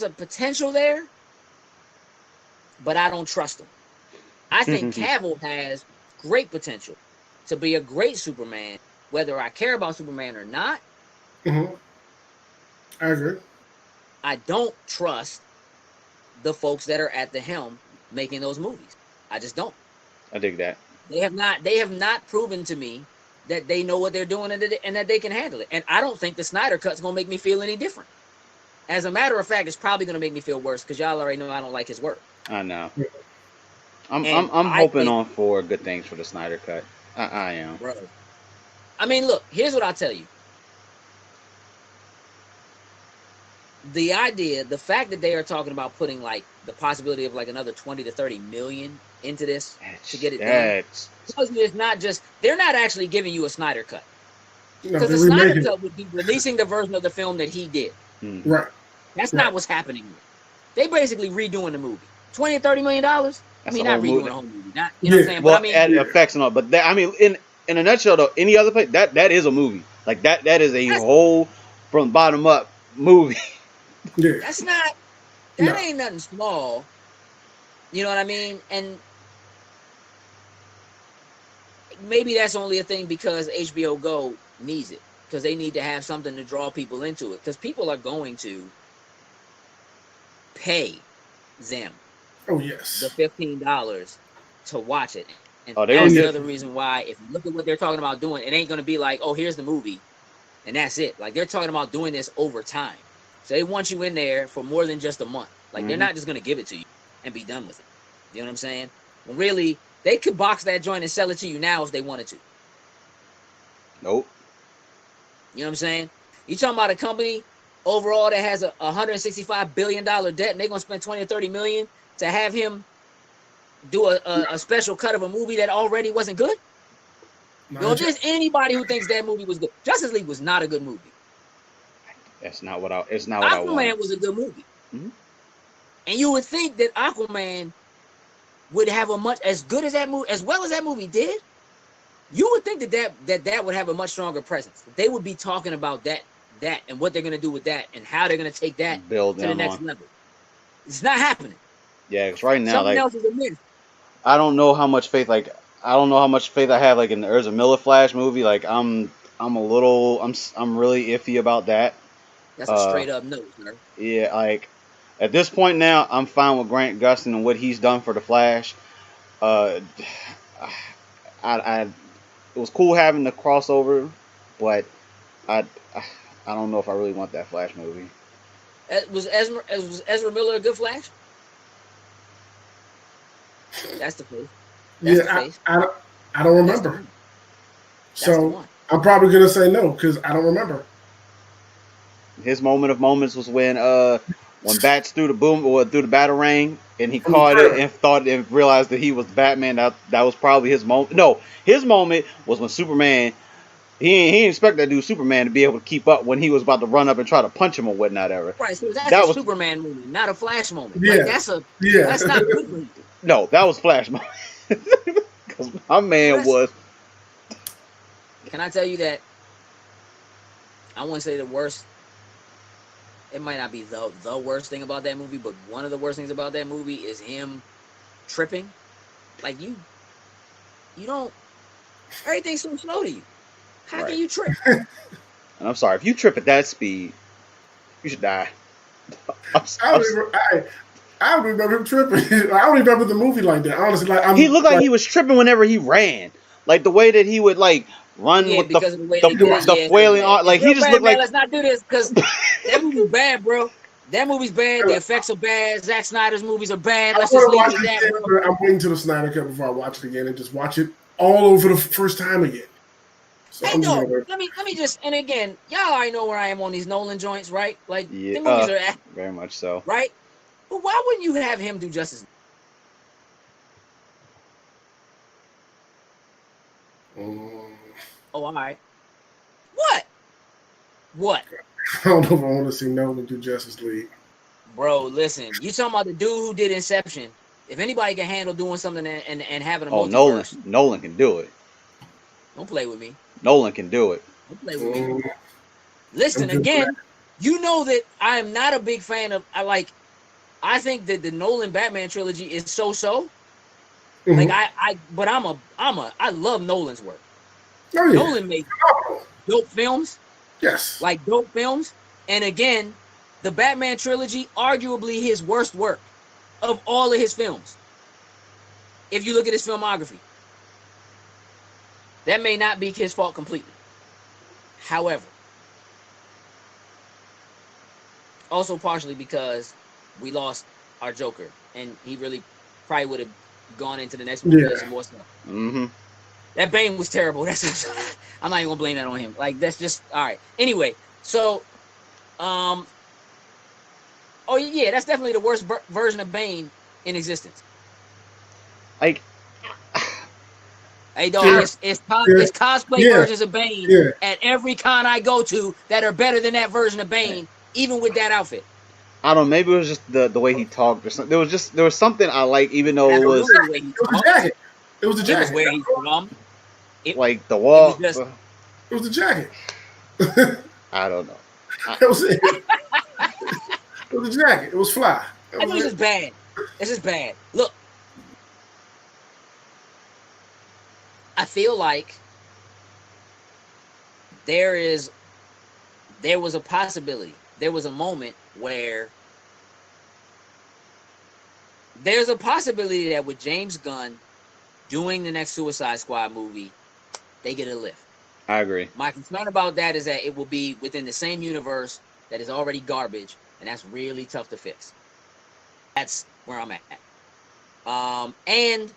potential there, but I don't trust him. I think Cavill has great potential to be a great Superman, whether I care about Superman or not. I agree. I don't trust the folks that are at the helm making those movies. I just don't. I dig that. They have not proven to me that they know what they're doing and that they can handle it. And I don't think the Snyder Cut's gonna make me feel any different. As a matter of fact, it's probably gonna make me feel worse because y'all already know I don't like his work. I know. I'm hoping on for good things for the Snyder Cut. I am. Bro. I mean, look, here's what I'll tell you. The fact that they are talking about putting like the possibility of like another 20 to 30 million into this to get it done, tells me it's not just, they're not actually giving you a Snyder Cut. Because the Snyder Cut would be releasing the version of the film that he did. Right. That's not what's happening here. They basically redoing the movie. $20 to $30 million. I mean, not redoing the whole movie. Not, you know what I'm saying? Well, but I mean, add effects and all. But that, I mean, in a nutshell, though, any other place, that is a movie. Like that is a whole from bottom up movie. Yeah. That ain't nothing small. You know what I mean? And maybe that's only a thing because HBO Go needs it. Because they need to have something to draw people into it. Because people are going to pay them the $15 to watch it. And that's the other reason why, if you look at what they're talking about doing, it ain't going to be like, oh, here's the movie, and that's it. Like, they're talking about doing this over time. So they want you in there for more than just a month. Like, they're not just going to give it to you and be done with it. You know what I'm saying? Well, really, they could box that joint and sell it to you now if they wanted to. Nope. You know what I'm saying? You talking about a company overall that has a $165 billion debt, and they're going to spend $20 or $30 million to have him do a special cut of a movie that already wasn't good? If there's anybody who thinks that movie was good, Justice League was not a good movie. It's not what I want. Aquaman was a good movie. And you would think that Aquaman would have a much, as good as that movie, as well as that movie did, you would think that would have a much stronger presence. They would be talking about that and what they're going to do with that and how they're going to take that to the next level. It's not happening. Yeah, because right now, something else is a myth. I don't know how much faith I have like in the Ezra Miller Flash movie. Like I'm really iffy about that. That's a straight up no, sir. Yeah, like at this point now, I'm fine with Grant Gustin and what he's done for the Flash. Uh, it was cool having the crossover, but I I don't know if I really want that Flash movie. Was Ezra Miller a good Flash? That's the face. That's the face. I don't remember. So I'm probably gonna say no because I don't remember. His moment of moments was when Bats threw the batarang and he caught it and thought and realized that he was Batman. That was probably his moment. No, his moment was when Superman. He didn't expect that dude Superman to be able to keep up when he was about to run up and try to punch him or whatnot. Right, so that was Superman moment, not a Flash moment. Yeah, like, that's not good. No, that was Flash moment. Because my man was. Can I tell you that? I wouldn't say the worst. It might not be the worst thing about that movie, but one of the worst things about that movie is him tripping. Like you don't. Everything's so slow to you. How can you trip? And I'm sorry, if you trip at that speed, you should die. I don't remember him tripping. I don't remember the movie like that. Honestly, he looked like he was tripping whenever he ran. Like the way that he would like run with the flailing arm. Like he just looked like. Let's not do this because that movie's bad, bro. That movie's bad. The effects are bad. Zack Snyder's movies are bad. Let's just leave it at that, bro. I'm waiting till the Snyder Cut before I watch it again and just watch it all over the first time again. So hey, no, let me just, and again, y'all already know where I am on these Nolan joints, right? Like the movies are very much so, right? But why wouldn't you have him do Justice? Oh, all right. What? I don't know if I want to see Nolan do Justice League. Bro, listen, you talking about the dude who did Inception? If anybody can handle doing something and having a multiverse, Nolan can do it. Don't play with me. Nolan can do it. Don't play with me. Listen, again, you know that I am not a big fan of. I think that the Nolan Batman trilogy is so. Mm-hmm. Like I love Nolan's work. Oh, yeah. Nolan makes dope films. Yes. Like dope films. And again, the Batman trilogy, arguably his worst work of all of his films. If you look at his filmography. That may not be his fault completely. However, also partially because we lost our Joker, and he really probably would have gone into the next movie with some more stuff. Mm-hmm. That Bane was terrible. I'm not even gonna blame that on him. Like that's just all right. Anyway, so, oh yeah, that's definitely the worst version of Bane in existence. Like. Hey, dog, it's cosplay versions of Bane at every con I go to that are better than that version of Bane, even with that outfit. I don't know. Maybe it was just the way he talked or something. There was something I like, even though it was a jacket. It was a jacket. It was where he's from. Like the wall. It was the jacket. I don't know. That was it. It was a jacket. It was fly. I know this is bad. This is bad. Look. I feel like there was a possibility. There was a moment where there's a possibility that with James Gunn doing the next Suicide Squad movie, they get a lift. I agree. My concern about that is that it will be within the same universe that is already garbage, and that's really tough to fix. That's where I'm at. And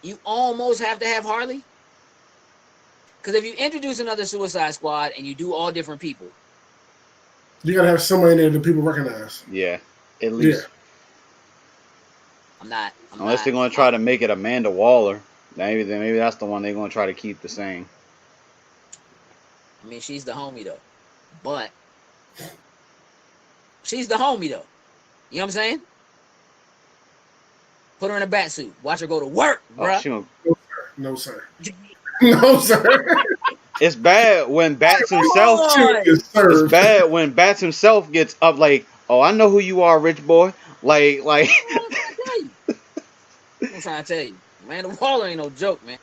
you almost have to have Harley. Because if you introduce another Suicide Squad and you do all different people, you gotta have somebody in there that people recognize. Yeah, at least. Yeah. Unless they're gonna try to make it Amanda Waller, maybe that's the one they're gonna try to keep the same. I mean, she's the homie though, but she's the homie though. You know what I'm saying? Put her in a bat suit. Watch her go to work, bro. No, sir. No, sir. It's bad when Bats himself. It's bad when Bats himself gets up like, oh, I know who you are, rich boy. Like. I'm trying to tell you, man. The Waller ain't no joke, man.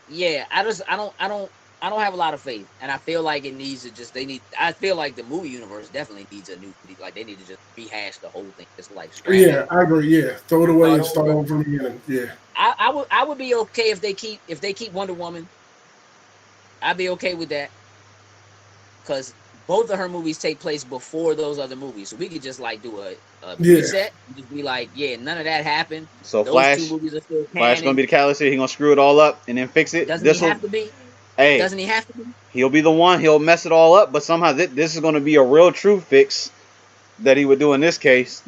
Yeah, I don't. I don't have a lot of faith, and I feel like it needs to just I feel like the movie universe definitely needs a new, like they need to just rehash the whole thing, just like scrap Yeah, it. I agree. Yeah, throw it away and start over from the beginning. Yeah, I would be okay if they keep Wonder Woman. I'd be okay with that, because both of her movies take place before those other movies, so we could just like do a reset and just be like, yeah, none of that happened. So those Flash, 2 movies are still canon. Flash gonna be the catalyst here. He gonna screw it all up and then fix it. Doesn't he have to be? Hey, doesn't he have to be? He'll be the one. He'll mess it all up, but somehow this is gonna be a real true fix that he would do in this case.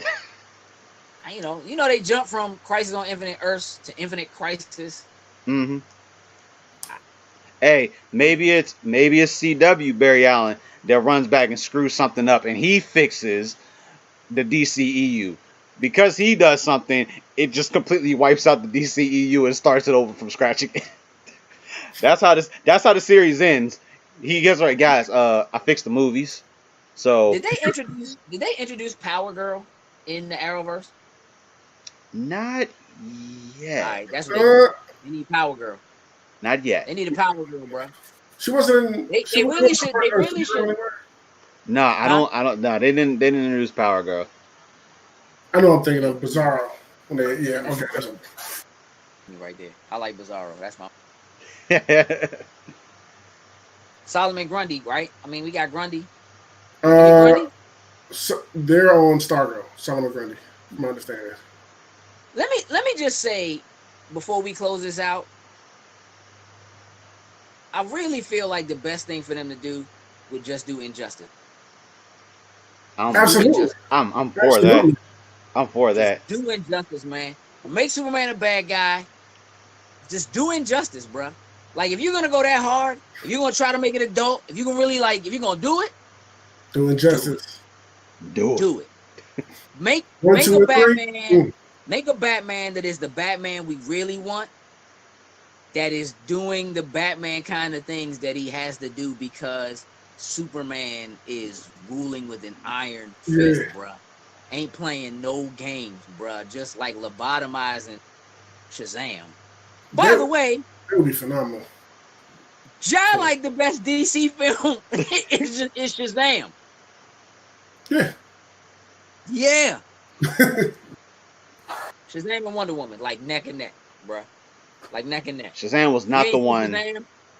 You know, they jump from Crisis on Infinite Earths to Infinite Crisis. Mm-hmm. Hey, maybe it's CW Barry Allen that runs back and screws something up, and he fixes the DCEU. Because he does something, it just completely wipes out the DCEU and starts it over from scratch again. That's how the series ends. He gets right, guys. I fixed the movies. So did they introduce Power Girl in the Arrowverse? Not yet. All right, that's what they need. Power Girl. Not yet. They need a Power Girl, bro. She wasn't. They really should. They really should. No, I don't. No, they didn't introduce Power Girl. I know I'm thinking of Bizarro. Yeah, okay, that's one. Right there. I like Bizarro. That's my. Solomon Grundy, right? I mean, we got Grundy. Grundy? So they're on Stargirl. Solomon Grundy. My understanding. Let me just say, before we close this out, I really feel like the best thing for them to do would just do Injustice. Absolutely. I'm for that. I'm for that. Just do Injustice, man. Make Superman a bad guy. Just do Injustice, bro. Like, if you're gonna go that hard, if you're gonna try to make it adult, if you're gonna really if you're gonna do it, do Injustice. Do it. Make a Batman. Make a Batman that is the Batman we really want. That is doing the Batman kind of things that he has to do because Superman is ruling with an iron fist, bruh. Ain't playing no games, bruh. Just like lobotomizing Shazam. By the way, it would be phenomenal. Like the best DC film is Shazam. Yeah. Yeah. Shazam and Wonder Woman, like neck and neck, bruh. Like neck and neck. Shazam was not the one.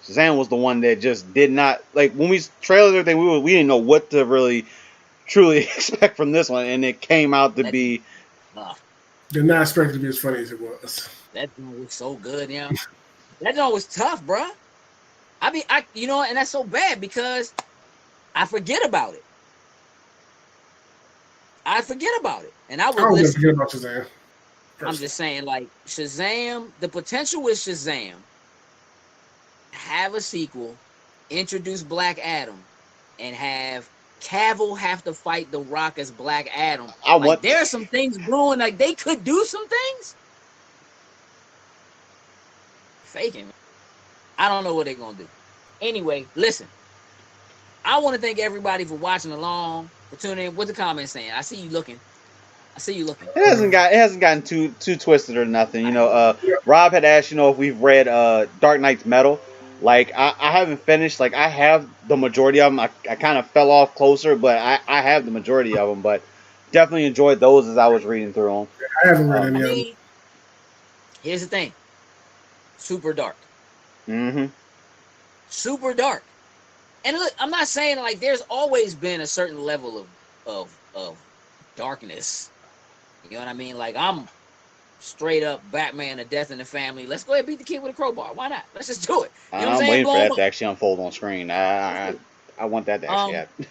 Shazam was the one that just did not, like, when we trailers everything, we didn't know what to really truly expect from this one, and it came out to be. Did not expect it to be as funny as it was. That joint was so good, you know. That joint was tough, bruh. And that's so bad because I forget about it. And I would listen. Forget about Shazam. I'm just saying, like, Shazam, the potential with Shazam, have a sequel, introduce Black Adam, and have Cavill have to fight The Rock as Black Adam. There are some things brewing, like, they could do some things. Faking. I don't know what they're going to do. Anyway, listen. I want to thank everybody for watching along, for tuning in. What the comments saying? I see you looking. It hasn't gotten too twisted or nothing. You know, Rob had asked, if we've read Dark Knight's Metal. Like, I haven't finished. Like, I have the majority of them. I kind of fell off closer, but I have the majority of them. But definitely enjoyed those as I was reading through them. I haven't read any of them. Here's the thing. Super dark. Mm-hmm. Super dark. And look, I'm not saying, like, there's always been a certain level of darkness. You know what I mean? Like, I'm straight up Batman, a death in the family. Let's go ahead and beat the kid with a crowbar. Why not? Let's just do it. You know what I'm saying? Waiting for that to actually unfold on screen. I want that to actually happen.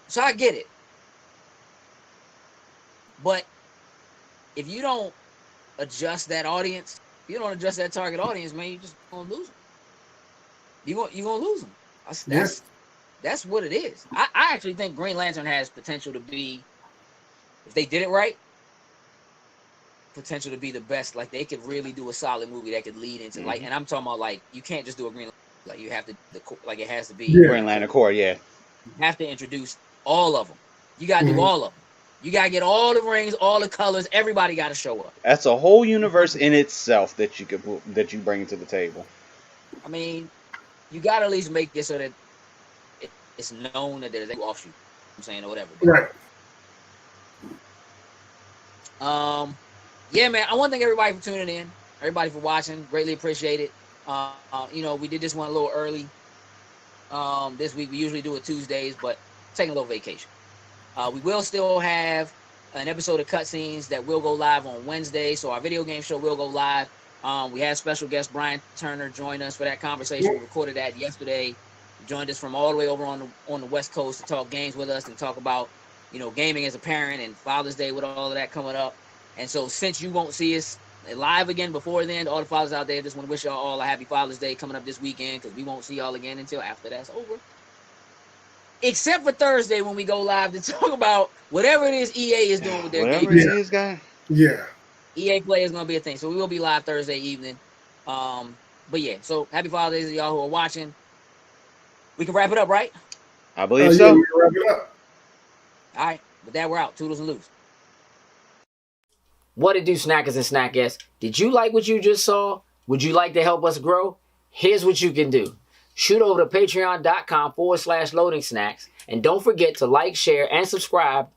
So I get it. But if you don't adjust that audience, if you don't adjust that target audience, man, you're just going to lose them. You're going to lose them. That's what it is. I actually think Green Lantern has potential to be, if they did it right, potential to be the best. Like, they could really do a solid movie that could lead into, like, and I'm talking about, like, you can't just do a Green Lantern. Like, you have to, like, it has to be. Green Lantern Corps, yeah. You have to introduce all of them. You got to do all of them. You got to get all the rings, all the colors. Everybody got to show up. That's a whole universe in itself that you bring to the table. I mean, you got to at least make it so that it's known that there's a offshoot. I'm saying or whatever. Right. Yeah, man. I want to thank everybody for tuning in. Everybody for watching. Greatly appreciate it. You know, we did this one a little early. This week we usually do it Tuesdays, but taking a little vacation. We will still have an episode of Cutscenes that will go live on Wednesday. So our video game show will go live. We had special guest Brian Turner join us for that conversation. We recorded that yesterday. He joined us from all the way over on the West Coast to talk games with us and talk about, you know, gaming as a parent and Father's Day with all of that coming up. And so since you won't see us live again before then, all the fathers out there, just want to wish y'all all a happy Father's Day coming up this weekend, because we won't see y'all again until after that's over. Except for Thursday when we go live to talk about whatever it is EA is doing with their Whatever games. it is, guy. Yeah. EA Play is going to be a thing. So we will be live Thursday evening. But yeah, so happy Father's Day to y'all who are watching. We can wrap it up, right? I believe Yeah, so. we can wrap it up. All right. With that, we're out. Toodles and loose. What it do, snackers and snackettes? Did you like what you just saw? Would you like to help us grow? Here's what you can do. Shoot over to patreon.com/loading snacks. And don't forget to like, share, and subscribe